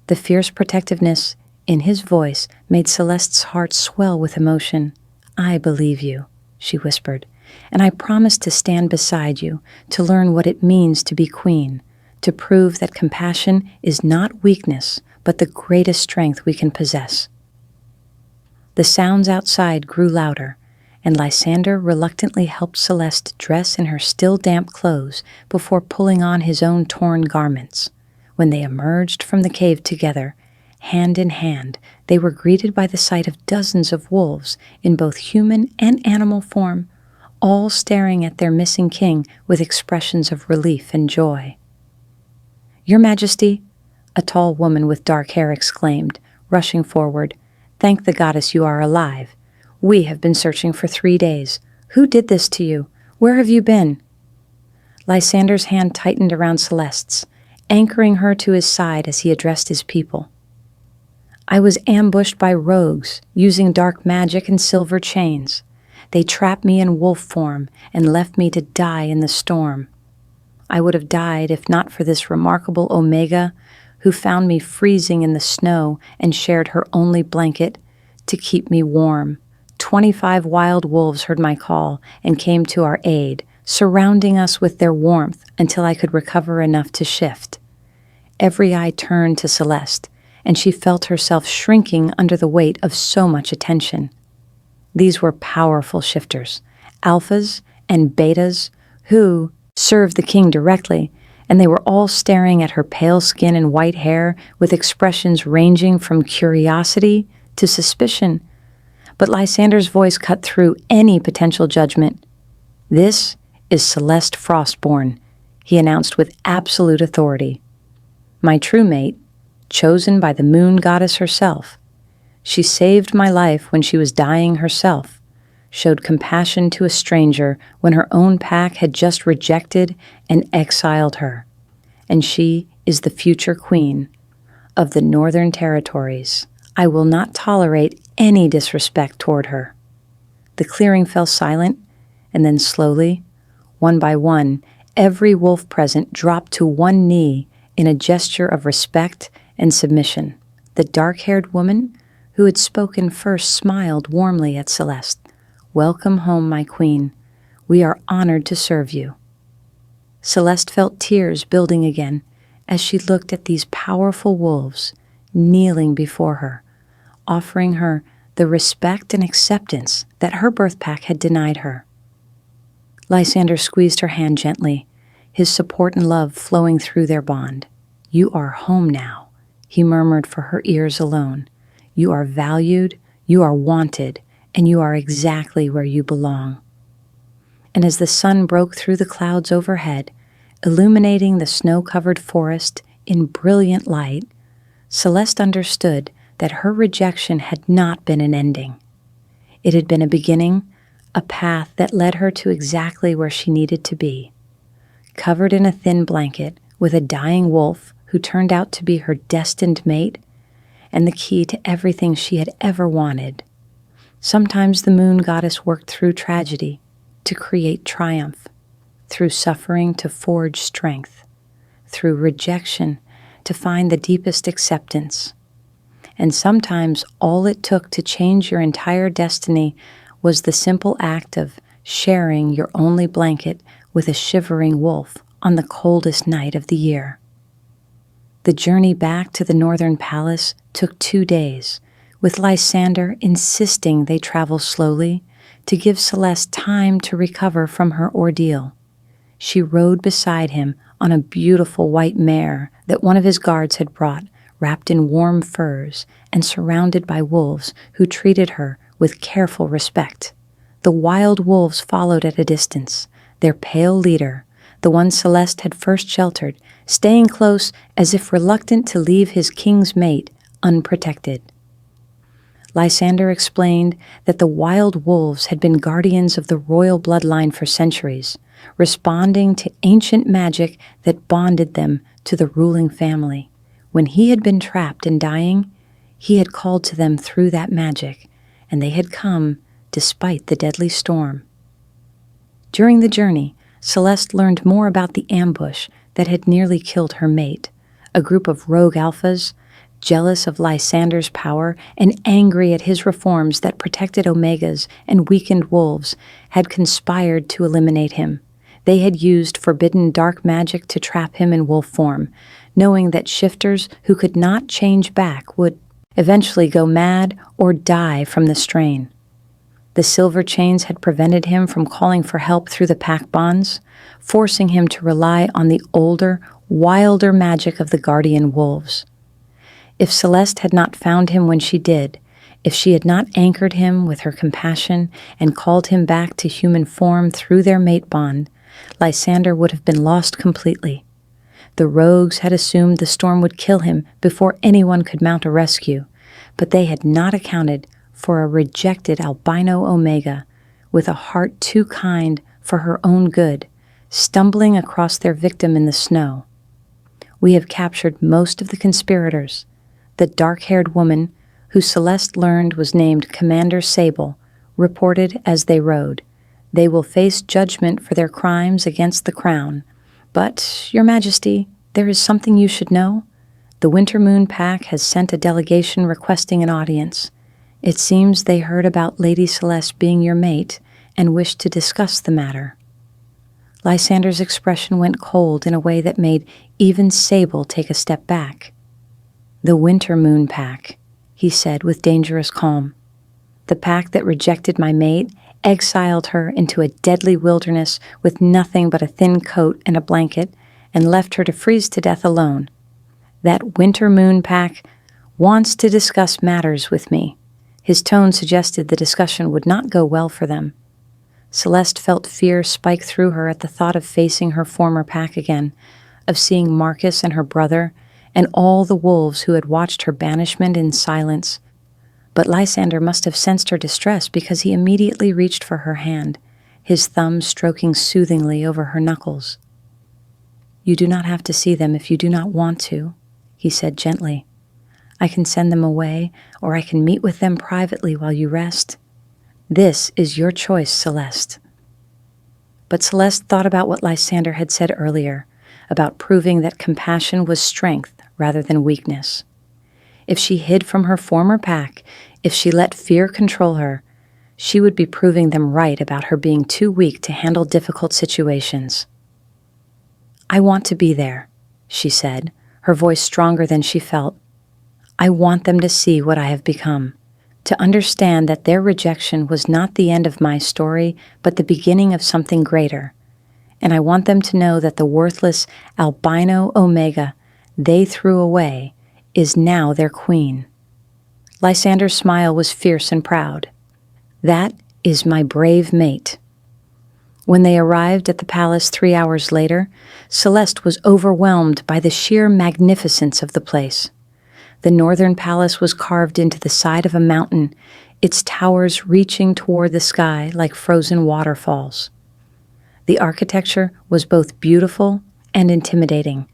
The fierce protectiveness in his voice made Celeste's heart swell with emotion. "I believe you," she whispered, "and I promise to stand beside you, to learn what it means to be queen, to prove that compassion is not weakness, but the greatest strength we can possess." The sounds outside grew louder, and Lysander reluctantly helped Celeste dress in her still damp clothes before pulling on his own torn garments. When they emerged from the cave together, hand in hand, they were greeted by the sight of dozens of wolves in both human and animal form, all staring at their missing king with expressions of relief and joy. "Your Majesty," a tall woman with dark hair exclaimed, rushing forward, "thank the goddess you are alive. We have been searching for 3 days. Who did this to you? Where have you been?" Lysander's hand tightened around Celeste's, anchoring her to his side as he addressed his people. "I was ambushed by rogues using dark magic and silver chains. They trapped me in wolf form and left me to die in the storm. I would have died if not for this remarkable Omega, who found me freezing in the snow and shared her only blanket to keep me warm. 25 wild wolves heard my call and came to our aid, surrounding us with their warmth until I could recover enough to shift." Every eye turned to Celeste, and she felt herself shrinking under the weight of so much attention. These were powerful shifters, alphas and betas, who served the king directly, and they were all staring at her pale skin and white hair with expressions ranging from curiosity to suspicion. But Lysander's voice cut through any potential judgment. "This is Celeste Frostborn," he announced with absolute authority. "My true mate, chosen by the moon goddess herself. She saved my life when she was dying herself, showed compassion to a stranger when her own pack had just rejected and exiled her. And she is the future queen of the Northern Territories. I will not tolerate any disrespect toward her." The clearing fell silent, and then slowly, one by one, every wolf present dropped to one knee in a gesture of respect and submission. The dark-haired woman who had spoken first smiled warmly at Celeste. "Welcome home, my queen. We are honored to serve you." Celeste felt tears building again as she looked at these powerful wolves kneeling before her, offering her the respect and acceptance that her birth pack had denied her. Lysander squeezed her hand gently, his support and love flowing through their bond. "You are home now," he murmured for her ears alone. "You are valued, you are wanted, and you are exactly where you belong." And as the sun broke through the clouds overhead, illuminating the snow-covered forest in brilliant light, Celeste understood that her rejection had not been an ending. It had been a beginning, a path that led her to exactly where she needed to be. Covered in a thin blanket with a dying wolf who turned out to be her destined mate and the key to everything she had ever wanted. Sometimes the moon goddess worked through tragedy to create triumph, through suffering to forge strength, through rejection to find the deepest acceptance. And sometimes all it took to change your entire destiny was the simple act of sharing your only blanket with a shivering wolf on the coldest night of the year. The journey back to the northern palace took 2 days, with Lysander insisting they travel slowly to give Celeste time to recover from her ordeal. She rode beside him on a beautiful white mare that one of his guards had brought, wrapped in warm furs and surrounded by wolves who treated her with careful respect. The wild wolves followed at a distance, their pale leader, the one Celeste had first sheltered, staying close as if reluctant to leave his king's mate unprotected. Lysander explained that the wild wolves had been guardians of the royal bloodline for centuries, responding to ancient magic that bonded them to the ruling family. When he had been trapped and dying, he had called to them through that magic, and they had come despite the deadly storm. During the journey, Celeste learned more about the ambush that had nearly killed her mate, a group of rogue alphas jealous of Lysander's power and angry at his reforms that protected omegas and weakened wolves, had conspired to eliminate him. They had used forbidden dark magic to trap him in wolf form, knowing that shifters who could not change back would eventually go mad or die from the strain. The silver chains had prevented him from calling for help through the pack bonds, forcing him to rely on the older, wilder magic of the guardian wolves. If Celeste had not found him when she did, if she had not anchored him with her compassion and called him back to human form through their mate bond, Lysander would have been lost completely. The rogues had assumed the storm would kill him before anyone could mount a rescue, but they had not accounted for a rejected albino omega with a heart too kind for her own good, stumbling across their victim in the snow. We have captured most of the conspirators. The dark-haired woman, who Celeste learned was named Commander Sable, reported as they rode. They will face judgment for their crimes against the crown. But, Your Majesty, there is something you should know. The Winter Moon Pack has sent a delegation requesting an audience. It seems they heard about Lady Celeste being your mate and wished to discuss the matter. Lysander's expression went cold in a way that made even Sable take a step back. The Winter Moon Pack, he said with dangerous calm. The pack that rejected my mate, exiled her into a deadly wilderness with nothing but a thin coat and a blanket, and left her to freeze to death alone. That Winter Moon Pack wants to discuss matters with me. His tone suggested the discussion would not go well for them. Celeste felt fear spike through her at the thought of facing her former pack again, of seeing Marcus and her brother, and all the wolves who had watched her banishment in silence. But Lysander must have sensed her distress because he immediately reached for her hand, his thumb stroking soothingly over her knuckles. "You do not have to see them if you do not want to," he said gently. "I can send them away, or I can meet with them privately while you rest. This is your choice, Celeste." But Celeste thought about what Lysander had said earlier, about proving that compassion was strength rather than weakness. If she hid from her former pack, if she let fear control her, she would be proving them right about her being too weak to handle difficult situations. "I want to be there," she said, her voice stronger than she felt. "I want them to see what I have become, to understand that their rejection was not the end of my story, but the beginning of something greater. And I want them to know that the worthless albino omega they threw away is now their queen." Lysander's smile was fierce and proud. "That is my brave mate." When they arrived at the palace 3 hours later, Celeste was overwhelmed by the sheer magnificence of the place. The northern palace was carved into the side of a mountain, its towers reaching toward the sky like frozen waterfalls. The architecture was both beautiful and intimidating,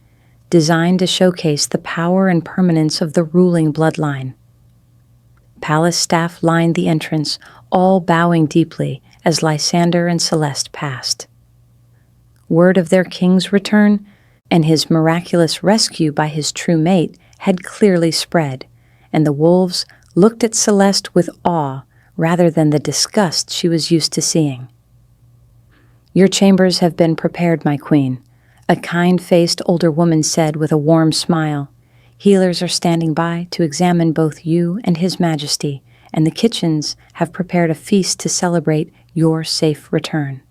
designed to showcase the power and permanence of the ruling bloodline. Palace staff lined the entrance, all bowing deeply as Lysander and Celeste passed. Word of their king's return and his miraculous rescue by his true mate had clearly spread, and the wolves looked at Celeste with awe rather than the disgust she was used to seeing. "Your chambers have been prepared, my queen," a kind-faced older woman said with a warm smile. "Healers are standing by to examine both you and His Majesty, and the kitchens have prepared a feast to celebrate your safe return."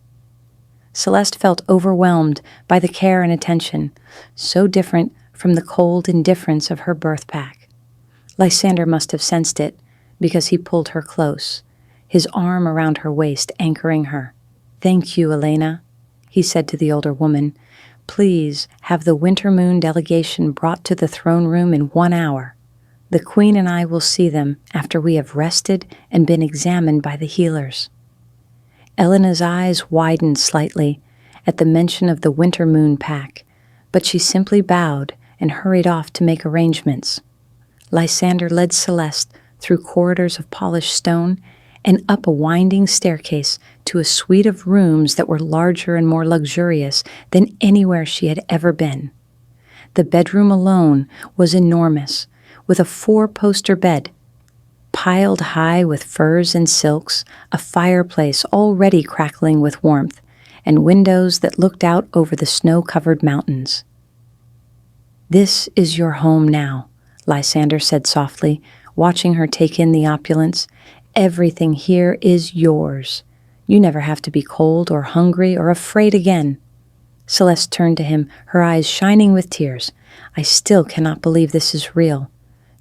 Celeste felt overwhelmed by the care and attention, so different from the cold indifference of her birth pack. Lysander must have sensed it, because he pulled her close, his arm around her waist, anchoring her. "Thank you, Elena," he said to the older woman. "Please have the Winter Moon delegation brought to the throne room in 1 hour. The Queen and I will see them after we have rested and been examined by the healers." Elena's eyes widened slightly at the mention of the Winter Moon Pack, but she simply bowed and hurried off to make arrangements. Lysander led Celeste through corridors of polished stone and up a winding staircase to a suite of rooms that were larger and more luxurious than anywhere she had ever been. The bedroom alone was enormous, with a 4-poster bed, piled high with furs and silks, a fireplace already crackling with warmth, and windows that looked out over the snow-covered mountains. "This is your home now," Lysander said softly, watching her take in the opulence. "Everything here is yours. You never have to be cold or hungry or afraid again." Celeste turned to him, her eyes shining with tears. "I still cannot believe this is real.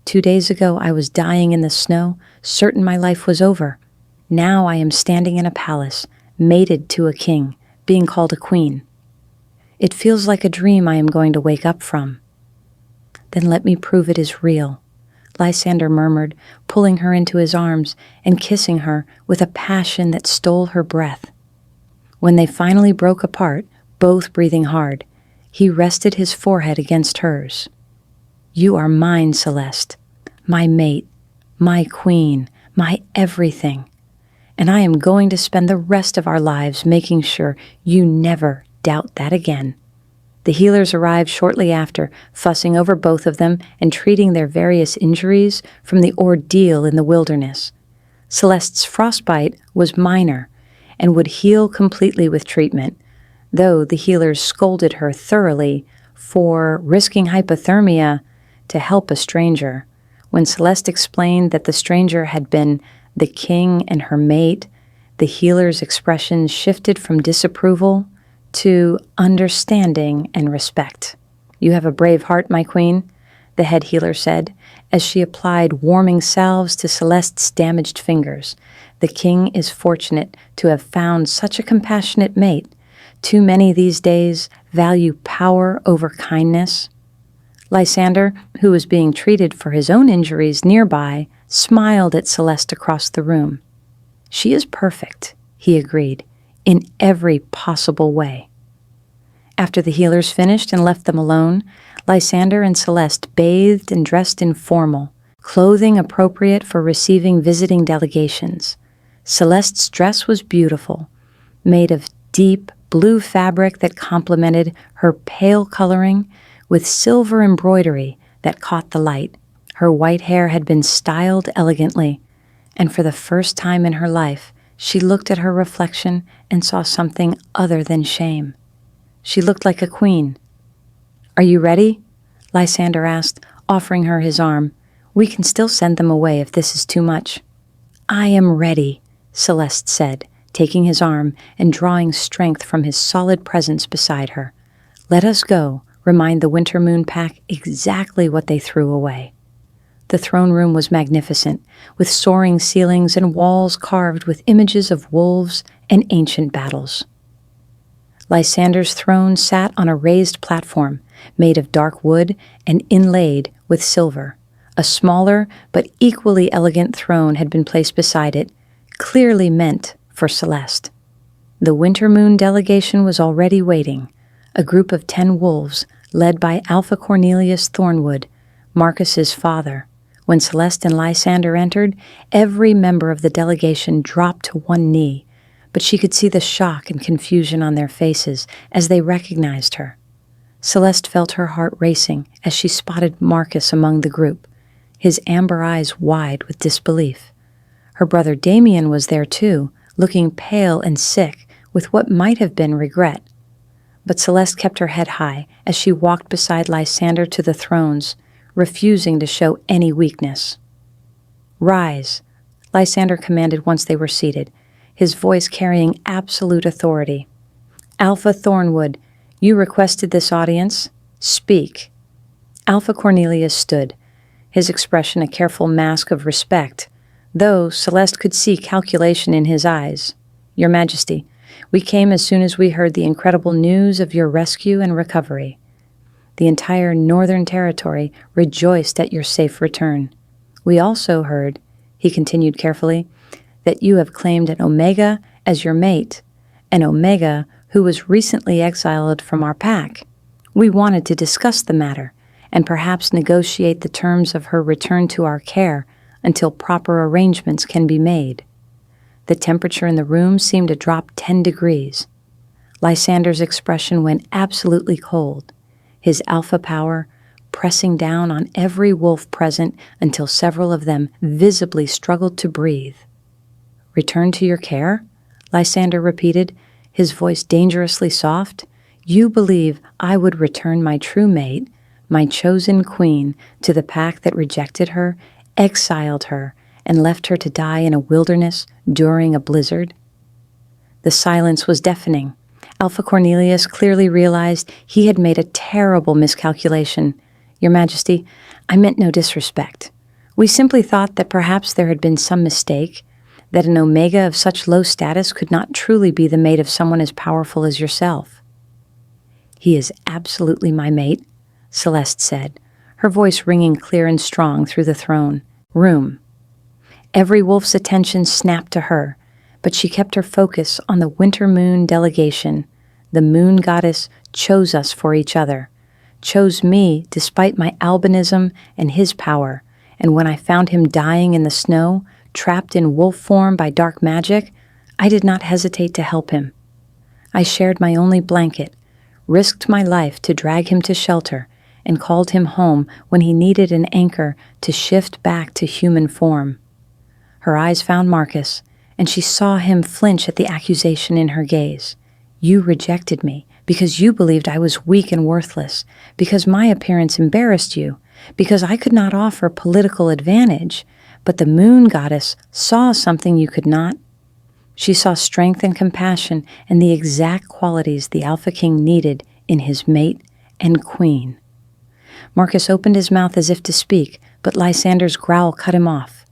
2 days ago I was dying in the snow, certain my life was over. Now I am standing in a palace, mated to a king, being called a queen. It feels like a dream I am going to wake up from." "Then let me prove it is real," Lysander murmured, pulling her into his arms and kissing her with a passion that stole her breath. When they finally broke apart, both breathing hard, he rested his forehead against hers. "You are mine, Celeste, my mate, my queen, my everything. And I am going to spend the rest of our lives making sure you never doubt that again." The healers arrived shortly after, fussing over both of them and treating their various injuries from the ordeal in the wilderness. Celeste's frostbite was minor and would heal completely with treatment, though the healers scolded her thoroughly for risking hypothermia to help a stranger. When Celeste explained that the stranger had been the king and her mate, the healer's expressions shifted from disapproval to understanding and respect. "You have a brave heart, my queen," the head healer said, as she applied warming salves to Celeste's damaged fingers. "The king is fortunate to have found such a compassionate mate. Too many these days value power over kindness." Lysander, who was being treated for his own injuries nearby, smiled at Celeste across the room. "She is perfect," he agreed, "in every possible way." After the healers finished and left them alone, Lysander and Celeste bathed and dressed in formal, clothing appropriate for receiving visiting delegations. Celeste's dress was beautiful, made of deep blue fabric that complemented her pale coloring with silver embroidery that caught the light. Her white hair had been styled elegantly, and for the first time in her life, she looked at her reflection and saw something other than shame. She looked like a queen. "Are you ready?" Lysander asked, offering her his arm. "We can still send them away if this is too much." "I am ready," Celeste said, taking his arm and drawing strength from his solid presence beside her. "Let us go, remind the Winter Moon Pack exactly what they threw away." The throne room was magnificent, with soaring ceilings and walls carved with images of wolves and ancient battles. Lysander's throne sat on a raised platform made of dark wood and inlaid with silver. A smaller but equally elegant throne had been placed beside it, clearly meant for Celeste. The Winter Moon delegation was already waiting, a group of 10 wolves led by Alpha Cornelius Thornwood, Marcus's father. When Celeste and Lysander entered, every member of the delegation dropped to one knee, but she could see the shock and confusion on their faces as they recognized her. Celeste felt her heart racing as she spotted Marcus among the group, his amber eyes wide with disbelief. Her brother Damien was there too, looking pale and sick with what might have been regret. But Celeste kept her head high as she walked beside Lysander to the thrones, refusing to show any weakness. "Rise," Lysander commanded once they were seated, his voice carrying absolute authority. "Alpha Thornwood, you requested this audience. Speak." Alpha Cornelius stood, his expression a careful mask of respect, though Celeste could see calculation in his eyes. "Your Majesty, we came as soon as we heard the incredible news of your rescue and recovery. The entire Northern Territory rejoiced at your safe return. We also heard," he continued carefully, "that you have claimed an Omega as your mate, an Omega who was recently exiled from our pack. We wanted to discuss the matter and perhaps negotiate the terms of her return to our care until proper arrangements can be made." The temperature in the room seemed to drop 10 degrees. Lysander's expression went absolutely cold. His alpha power, pressing down on every wolf present until several of them visibly struggled to breathe. "Return to your care?" Lysander repeated, his voice dangerously soft. "You believe I would return my true mate, my chosen queen, to the pack that rejected her, exiled her, and left her to die in a wilderness during a blizzard?" The silence was deafening. Alpha Cornelius clearly realized he had made a terrible miscalculation. "Your Majesty, I meant no disrespect. We simply thought that perhaps there had been some mistake, that an Omega of such low status could not truly be the mate of someone as powerful as yourself." "He is absolutely my mate," Celeste said, her voice ringing clear and strong through the throne room. Every wolf's attention snapped to her, but she kept her focus on the Winter Moon delegation. The moon goddess chose us for each other, chose me despite my albinism and his power, and when I found him dying in the snow, trapped in wolf form by dark magic, I did not hesitate to help him. I shared my only blanket, risked my life to drag him to shelter, and called him home when he needed an anchor to shift back to human form. Her eyes found Marcus, and she saw him flinch at the accusation in her gaze. "You rejected me because you believed I was weak and worthless, because my appearance embarrassed you, because I could not offer political advantage, but the moon goddess saw something you could not. She saw strength and compassion and the exact qualities the Alpha King needed in his mate and queen." Marcus opened his mouth as if to speak, but Lysander's growl cut him off.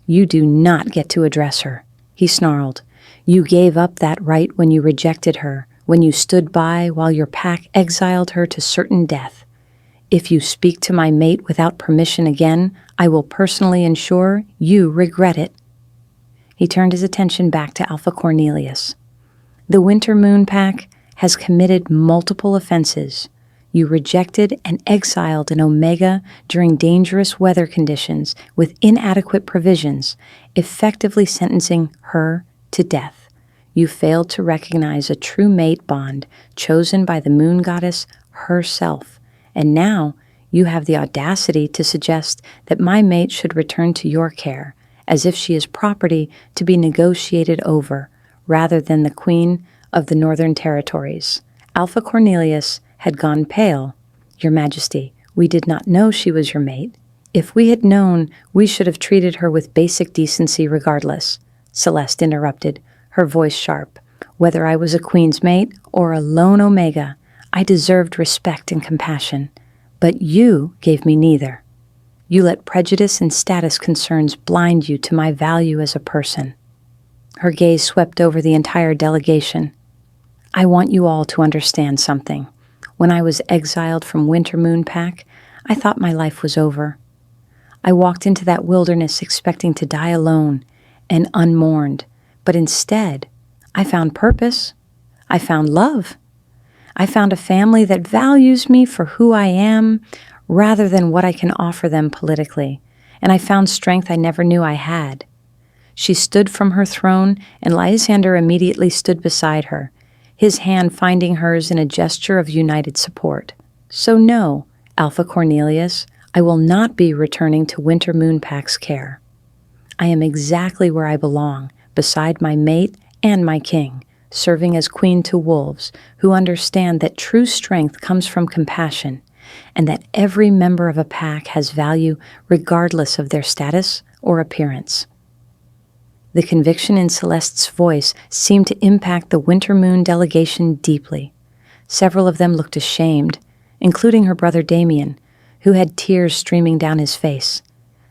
"You do not get to address her," he snarled. "You gave up that right when you rejected her, when you stood by while your pack exiled her to certain death. If you speak to my mate without permission again, I will personally ensure you regret it." He turned his attention back to Alpha Cornelius. "The Winter Moon Pack has committed multiple offenses. You rejected and exiled an Omega during dangerous weather conditions with inadequate provisions, effectively sentencing her to death. You failed to recognize a true mate bond chosen by the moon goddess herself, and now you have the audacity to suggest that my mate should return to your care, as if she is property to be negotiated over, rather than the queen of the Northern Territories." Alpha Cornelius had gone pale. "Your Majesty, we did not know she was your mate. If we had known, we should have treated her with basic decency regardless," Celeste interrupted, her voice sharp. "Whether I was a queen's mate or a lone Omega, I deserved respect and compassion. But you gave me neither. You let prejudice and status concerns blind you to my value as a person." Her gaze swept over the entire delegation. "I want you all to understand something. When I was exiled from Winter Moon Pack, I thought my life was over. I walked into that wilderness expecting to die alone and unmourned, but instead, I found purpose. I found love. I found a family that values me for who I am rather than what I can offer them politically, and I found strength I never knew I had." She stood from her throne, and Lysander immediately stood beside her, his hand finding hers in a gesture of united support. "So no, Alpha Cornelius, I will not be returning to Winter Moon Pack's care. I am exactly where I belong, beside my mate and my king, serving as queen to wolves who understand that true strength comes from compassion, and that every member of a pack has value regardless of their status or appearance." The conviction in Celeste's voice seemed to impact the Winter Moon delegation deeply. Several of them looked ashamed, including her brother Damien, who had tears streaming down his face.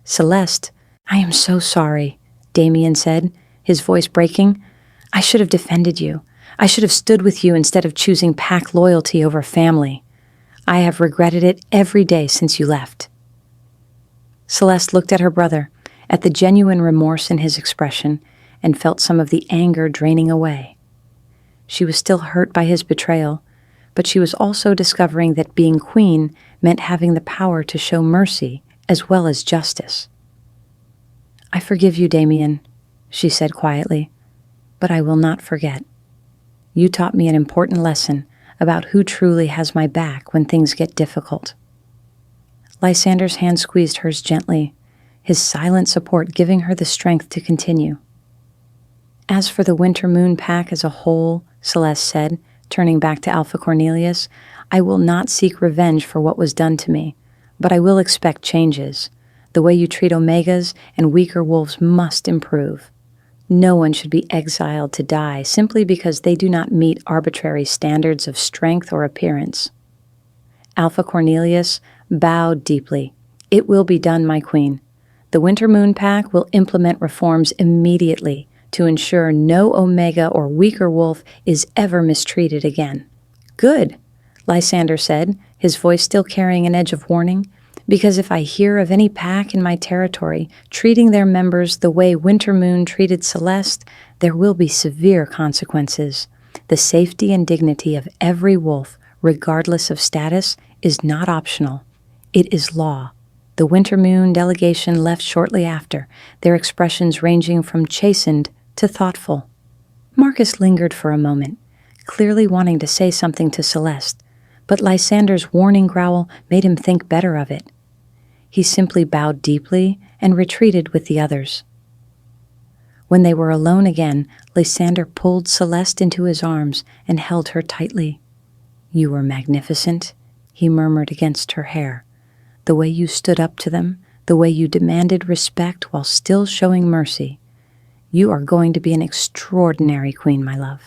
"Celeste, I am so sorry," Damien said, his voice breaking. "I should have defended you. I should have stood with you instead of choosing pack loyalty over family. I have regretted it every day since you left." Celeste looked at her brother, at the genuine remorse in his expression, and felt some of the anger draining away. She was still hurt by his betrayal, but she was also discovering that being queen meant having the power to show mercy as well as justice. "I forgive you, Damien," she said quietly, "but I will not forget. You taught me an important lesson about who truly has my back when things get difficult." Lysander's hand squeezed hers gently, his silent support giving her the strength to continue. As for the Winter Moon Pack as a whole, Celeste said, turning back to Alpha Cornelius, I will not seek revenge for what was done to me, but I will expect changes. The way you treat Omegas and weaker wolves must improve. No one should be exiled to die simply because they do not meet arbitrary standards of strength or appearance. Alpha Cornelius bowed deeply. It will be done, my queen. The Winter Moon Pack will implement reforms immediately to ensure no Omega or weaker wolf is ever mistreated again. Good, Lysander said, his voice still carrying an edge of warning, because if I hear of any pack in my territory treating their members the way Winter Moon treated Celeste, there will be severe consequences. The safety and dignity of every wolf, regardless of status, is not optional. It is law. The Winter Moon delegation left shortly after, their expressions ranging from chastened to thoughtful. Marcus lingered for a moment, clearly wanting to say something to Celeste, but Lysander's warning growl made him think better of it. He simply bowed deeply and retreated with the others. When they were alone again, Lysander pulled Celeste into his arms and held her tightly. You were magnificent, he murmured against her hair. The way you stood up to them, the way you demanded respect while still showing mercy. You are going to be an extraordinary queen, my love.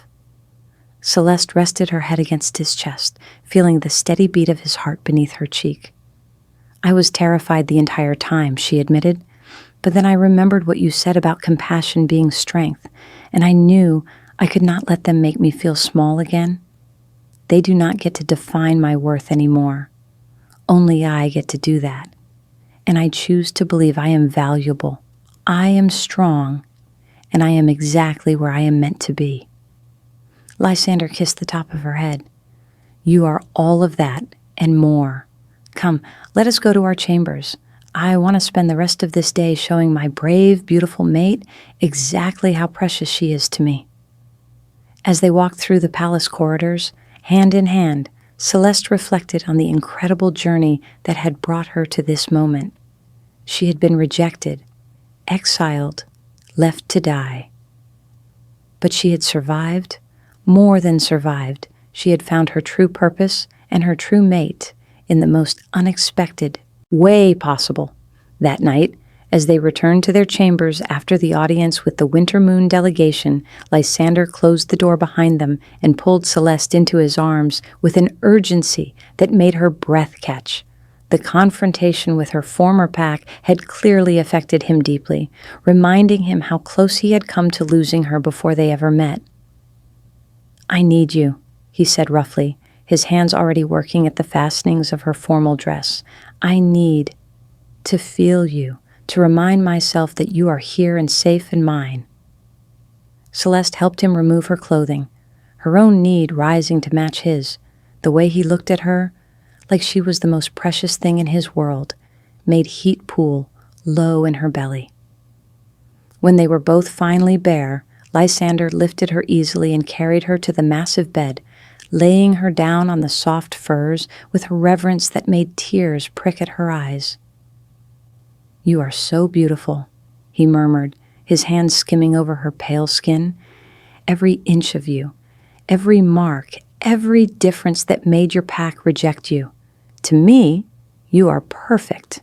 Celeste rested her head against his chest, feeling the steady beat of his heart beneath her cheek. I was terrified the entire time, she admitted, but then I remembered what you said about compassion being strength, and I knew I could not let them make me feel small again. They do not get to define my worth anymore. Only I get to do that, and I choose to believe I am valuable. I am strong, and I am exactly where I am meant to be. Lysander kissed the top of her head. You are all of that and more. Come, let us go to our chambers. I want to spend the rest of this day showing my brave, beautiful mate exactly how precious she is to me. As they walked through the palace corridors, hand in hand, Celeste reflected on the incredible journey that had brought her to this moment. She had been rejected, exiled, left to die. But she had survived, more than survived. She had found her true purpose and her true mate in the most unexpected way possible. That night, as they returned to their chambers after the audience with the Winter Moon delegation, Lysander closed the door behind them and pulled Celeste into his arms with an urgency that made her breath catch. The confrontation with her former pack had clearly affected him deeply, reminding him how close he had come to losing her before they ever met. I need you, he said roughly, his hands already working at the fastenings of her formal dress. I need to feel you, to remind myself that you are here and safe and mine. Celeste helped him remove her clothing, her own need rising to match his. The way he looked at her, like she was the most precious thing in his world, made heat pool low in her belly. When they were both finally bare, Lysander lifted her easily and carried her to the massive bed, laying her down on the soft furs with a reverence that made tears prick at her eyes. You are so beautiful, he murmured, his hands skimming over her pale skin. Every inch of you, every mark, every difference that made your pack reject you. To me, you are perfect.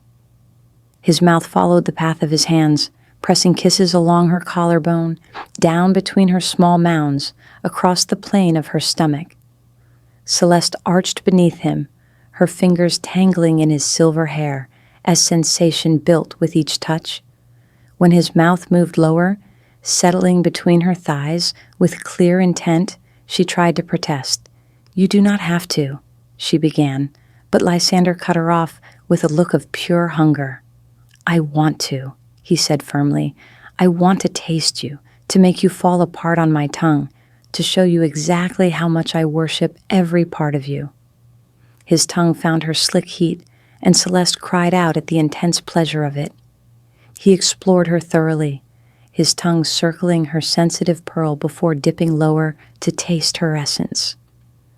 His mouth followed the path of his hands, pressing kisses along her collarbone, down between her small mounds, across the plane of her stomach. Celeste arched beneath him, her fingers tangling in his silver hair as sensation built with each touch. When his mouth moved lower, settling between her thighs with clear intent, she tried to protest. You do not have to, she began, but Lysander cut her off with a look of pure hunger. I want to, he said firmly. I want to taste you, to make you fall apart on my tongue, to show you exactly how much I worship every part of you. His tongue found her slick heat, and Celeste cried out at the intense pleasure of it. He explored her thoroughly, his tongue circling her sensitive pearl before dipping lower to taste her essence.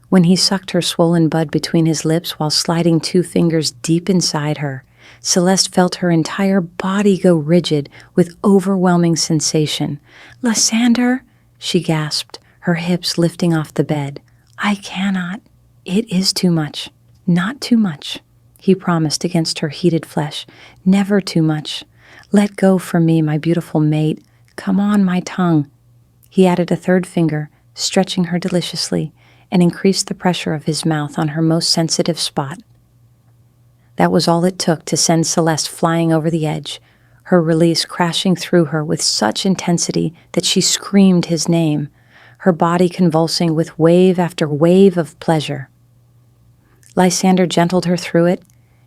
When he sucked her swollen bud between his lips while sliding 2 fingers deep inside her, Celeste felt her entire body go rigid with overwhelming sensation. "Lysander," she gasped, her hips lifting off the bed. "I cannot. It is too much. Not too much," he promised against her heated flesh. "Never too much. Let go for me, my beautiful mate. Come on, my tongue." He added a 3rd finger, stretching her deliciously, and increased the pressure of his mouth on her most sensitive spot. That was all it took to send Celeste flying over the edge, her release crashing through her with such intensity that she screamed his name, her body convulsing with wave after wave of pleasure. Lysander gentled her through it,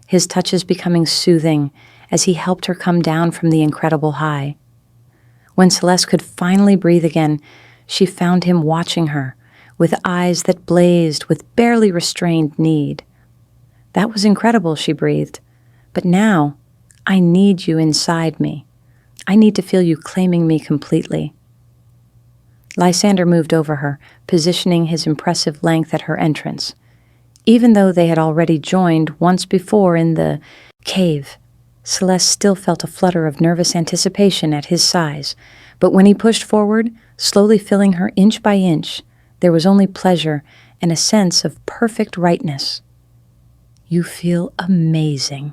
his touches becoming soothing as he helped her come down from the incredible high. When Celeste could finally breathe again, she found him watching her, with eyes that blazed with barely restrained need. "That was incredible," she breathed. "But now, I need you inside me. I need to feel you claiming me completely." Lysander moved over her, positioning his impressive length at her entrance. Even though they had already joined once before in the cave, Celeste still felt a flutter of nervous anticipation at his size. But when he pushed forward, slowly filling her inch by inch, there was only pleasure and a sense of perfect rightness. "You feel amazing,"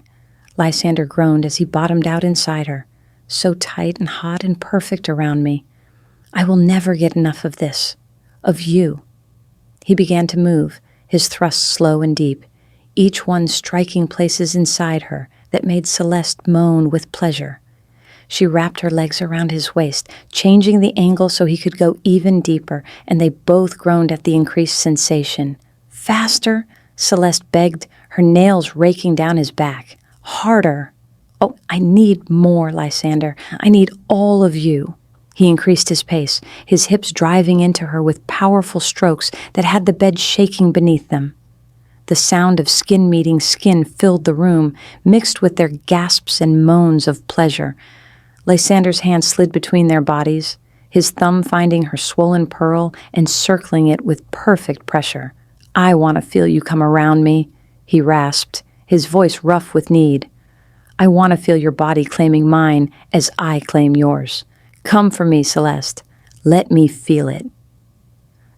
Lysander groaned as he bottomed out inside her. "So tight and hot and perfect around me. I will never get enough of this, of you." He began to move, his thrusts slow and deep, each one striking places inside her that made Celeste moan with pleasure. She wrapped her legs around his waist, changing the angle so he could go even deeper, and they both groaned at the increased sensation. "Faster," Celeste begged, her nails raking down his back. "Harder." "Oh, I need more, Lysander. I need all of you." He increased his pace, his hips driving into her with powerful strokes that had the bed shaking beneath them. The sound of skin meeting skin filled the room, mixed with their gasps and moans of pleasure. Lysander's hand slid between their bodies, his thumb finding her swollen pearl and circling it with perfect pressure. "I want to feel you come around me," he rasped, his voice rough with need. "I want to feel your body claiming mine as I claim yours. Come for me, Celeste. Let me feel it."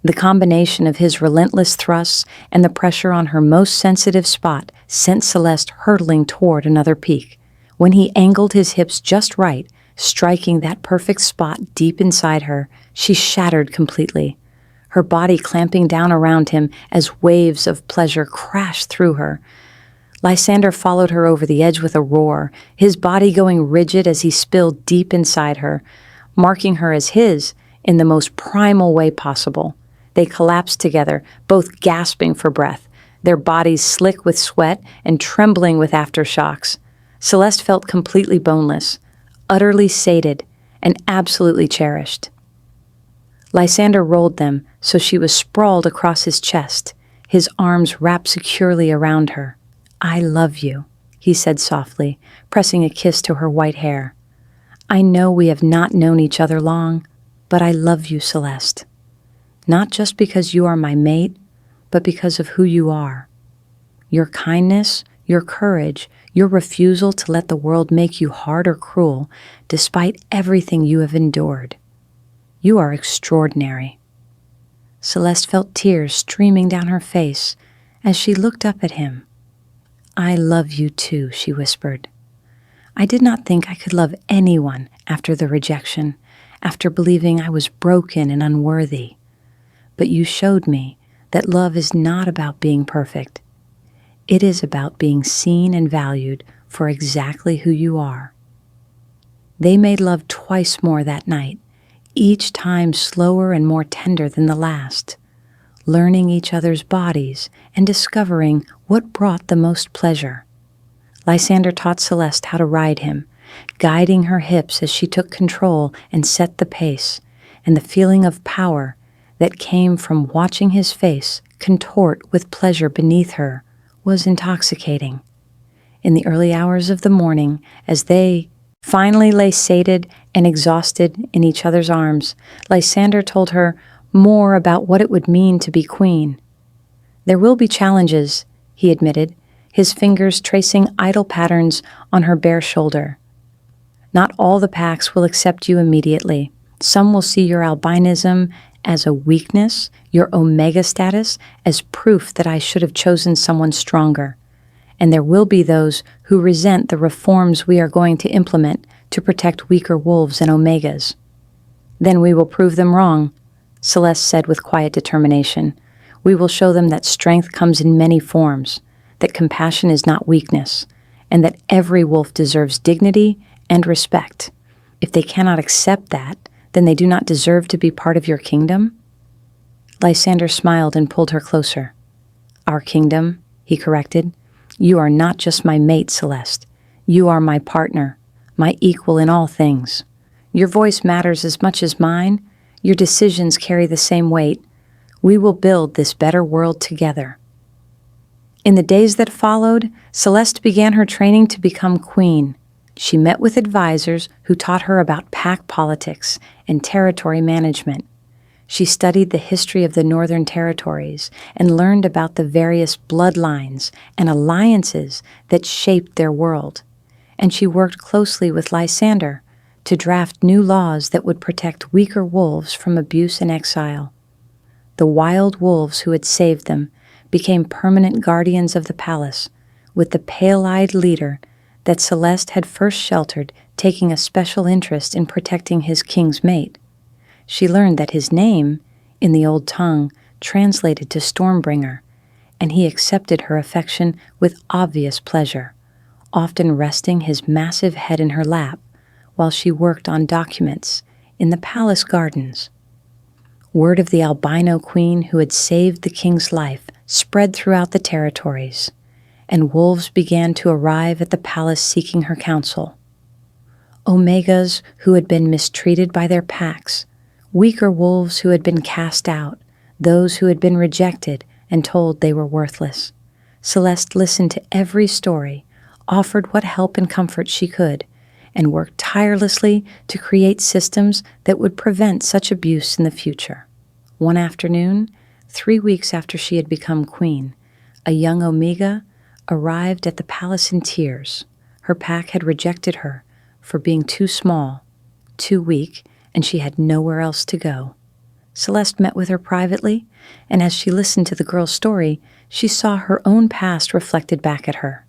The combination of his relentless thrusts and the pressure on her most sensitive spot sent Celeste hurtling toward another peak. When he angled his hips just right, striking that perfect spot deep inside her, she shattered completely, her body clamping down around him as waves of pleasure crashed through her. Lysander followed her over the edge with a roar, his body going rigid as he spilled deep inside her, marking her as his in the most primal way possible. They collapsed together, both gasping for breath, their bodies slick with sweat and trembling with aftershocks. Celeste felt completely boneless, utterly sated, and absolutely cherished. Lysander rolled them so she was sprawled across his chest, his arms wrapped securely around her. "I love you," he said softly, pressing a kiss to her white hair. "I know we have not known each other long, but I love you, Celeste. Not just because you are my mate, but because of who you are. Your kindness, your courage, your refusal to let the world make you hard or cruel, despite everything you have endured. You are extraordinary." Celeste felt tears streaming down her face as she looked up at him. "I love you too," she whispered. "I did not think I could love anyone after the rejection, after believing I was broken and unworthy. But you showed me that love is not about being perfect. It is about being seen and valued for exactly who you are." They made love twice more that night, each time slower and more tender than the last, learning each other's bodies and discovering what brought the most pleasure. Lysander taught Celeste how to ride him, guiding her hips as she took control and set the pace, and the feeling of power that came from watching his face contort with pleasure beneath her was intoxicating. In the early hours of the morning, as they finally lay sated and exhausted in each other's arms, Lysander told her more about what it would mean to be queen. There will be challenges, he admitted, his fingers tracing idle patterns on her bare shoulder. Not all the packs will accept you immediately. Some will see your albinism as a weakness, your omega status as proof that I should have chosen someone stronger. And there will be those who resent the reforms we are going to implement to protect weaker wolves and omegas. Then we will prove them wrong, Celeste said with quiet determination. We will show them that strength comes in many forms, that compassion is not weakness, and that every wolf deserves dignity and respect. If they cannot accept that, then they do not deserve to be part of your kingdom? Lysander smiled and pulled her closer. Our kingdom, he corrected. You are not just my mate, Celeste. You are my partner, my equal in all things. Your voice matters as much as mine. Your decisions carry the same weight. We will build this better world together. In the days that followed, Celeste began her training to become queen. She met with advisors who taught her about pack politics and territory management. She studied the history of the Northern Territories and learned about the various bloodlines and alliances that shaped their world. And she worked closely with Lysander to draft new laws that would protect weaker wolves from abuse and exile. The wild wolves who had saved them became permanent guardians of the palace, with the pale-eyed leader that Celeste had first sheltered taking a special interest in protecting his king's mate. She learned that his name, in the old tongue, translated to Stormbringer, and he accepted her affection with obvious pleasure, often resting his massive head in her lap while she worked on documents in the palace gardens. Word of the albino queen who had saved the king's life spread throughout the territories, and wolves began to arrive at the palace seeking her counsel. Omegas who had been mistreated by their packs, weaker wolves who had been cast out, those who had been rejected and told they were worthless. Celeste listened to every story, offered what help and comfort she could, and worked tirelessly to create systems that would prevent such abuse in the future. One afternoon, 3 weeks after she had become queen, a young Omega arrived at the palace in tears. Her pack had rejected her for being too small, too weak, and she had nowhere else to go. Celeste met with her privately, and as she listened to the girl's story, she saw her own past reflected back at her.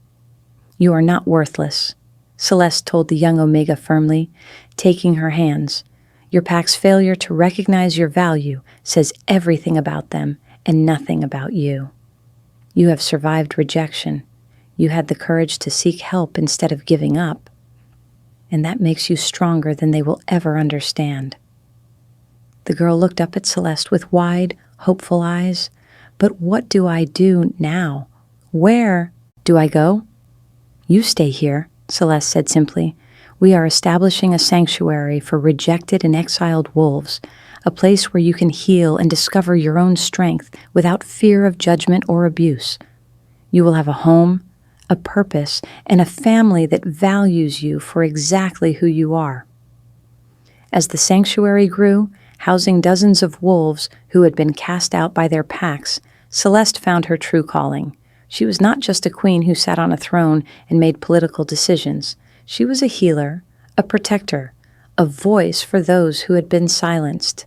You are not worthless, Celeste told the young Omega firmly, taking her hands. Your pack's failure to recognize your value says everything about them and nothing about you. You have survived rejection. You had the courage to seek help instead of giving up. And that makes you stronger than they will ever understand. The girl looked up at Celeste with wide, hopeful eyes. But what do I do now? Where do I go? You stay here, Celeste said simply. We are establishing a sanctuary for rejected and exiled wolves, a place where you can heal and discover your own strength without fear of judgment or abuse. You will have a home, a purpose, and a family that values you for exactly who you are. As the sanctuary grew, housing dozens of wolves who had been cast out by their packs, Celeste found her true calling. She was not just a queen who sat on a throne and made political decisions. She was a healer, a protector, a voice for those who had been silenced.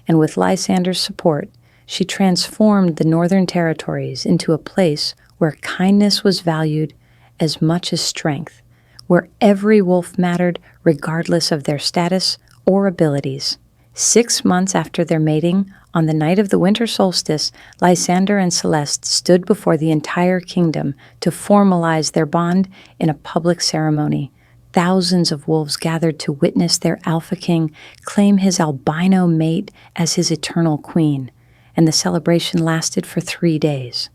And with Lysander's support, she transformed the Northern Territories into a place where kindness was valued as much as strength, where every wolf mattered regardless of their status or abilities. 6 months after their mating, on the night of the winter solstice, Lysander and Celeste stood before the entire kingdom to formalize their bond in a public ceremony. Thousands of wolves gathered to witness their alpha king claim his albino mate as his eternal queen, and the celebration lasted for 3 days.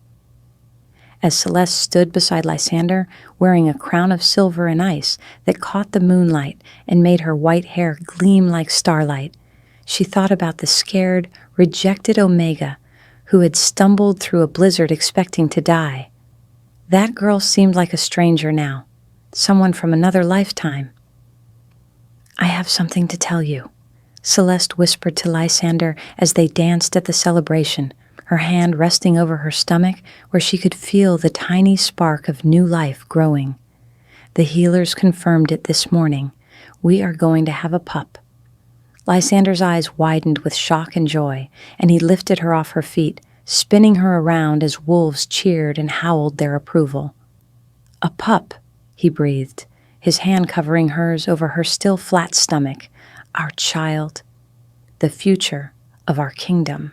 As Celeste stood beside Lysander, wearing a crown of silver and ice that caught the moonlight and made her white hair gleam like starlight, she thought about the scared, rejected Omega who had stumbled through a blizzard expecting to die. That girl seemed like a stranger now, someone from another lifetime. I have something to tell you, Celeste whispered to Lysander as they danced at the celebration, her hand resting over her stomach where she could feel the tiny spark of new life growing. The healers confirmed it this morning. We are going to have a pup. Lysander's eyes widened with shock and joy, and he lifted her off her feet, spinning her around as wolves cheered and howled their approval. A pup, he breathed, his hand covering hers over her still flat stomach. Our child, the future of our kingdom.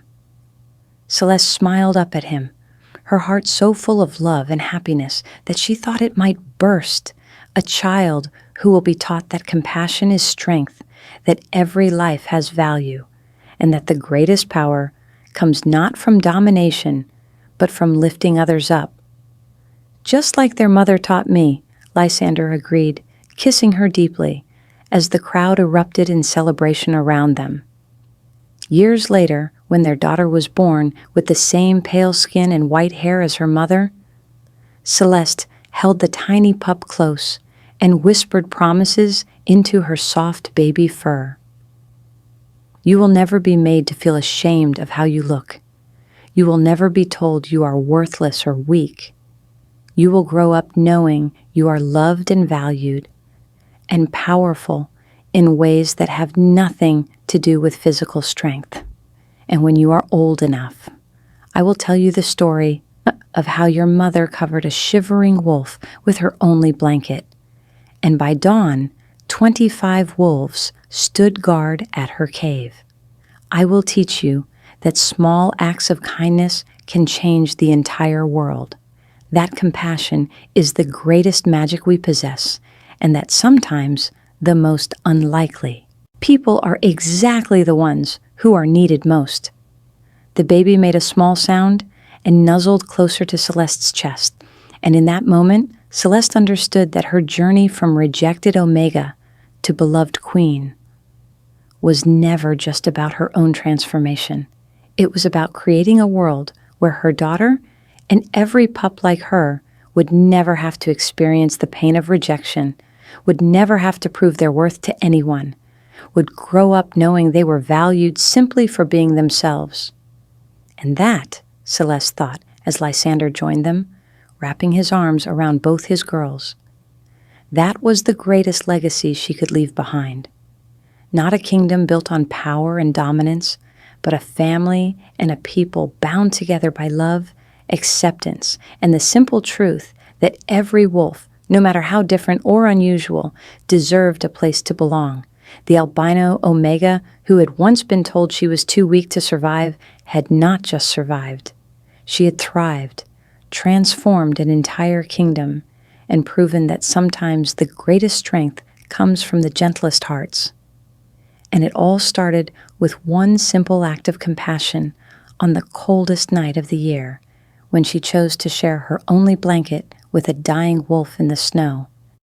Celeste smiled up at him, her heart so full of love and happiness that she thought it might burst. A child who will be taught that compassion is strength, that every life has value, and that the greatest power comes not from domination, but from lifting others up. Just like their mother taught me, Lysander agreed, kissing her deeply, as the crowd erupted in celebration around them. Years later, when their daughter was born with the same pale skin and white hair as her mother, Celeste held the tiny pup close and whispered promises into her soft baby fur. You will never be made to feel ashamed of how you look. You will never be told you are worthless or weak. You will grow up knowing you are loved and valued and powerful in ways that have nothing to do with physical strength. And when you are old enough, I will tell you the story of how your mother covered a shivering wolf with her only blanket, and by dawn, 25 wolves stood guard at her cave. I will teach you that small acts of kindness can change the entire world, that compassion is the greatest magic we possess, and that sometimes the most unlikely. People are exactly the ones who are needed most. The baby made a small sound and nuzzled closer to Celeste's chest, and in that moment, Celeste understood that her journey from rejected Omega to beloved Queen was never just about her own transformation. It was about creating a world where her daughter and every pup like her would never have to experience the pain of rejection, would never have to prove their worth to anyone, would grow up knowing they were valued simply for being themselves. And that, Celeste thought as Lysander joined them, wrapping his arms around both his girls, that was the greatest legacy she could leave behind. Not a kingdom built on power and dominance, but a family and a people bound together by love, acceptance, and the simple truth that every wolf, no matter how different or unusual, deserved a place to belong. The albino Omega, who had once been told she was too weak to survive, had not just survived. She had thrived, transformed an entire kingdom, and proven that sometimes the greatest strength comes from the gentlest hearts. And it all started with one simple act of compassion on the coldest night of the year, when she chose to share her only blanket with a dying wolf in the snow.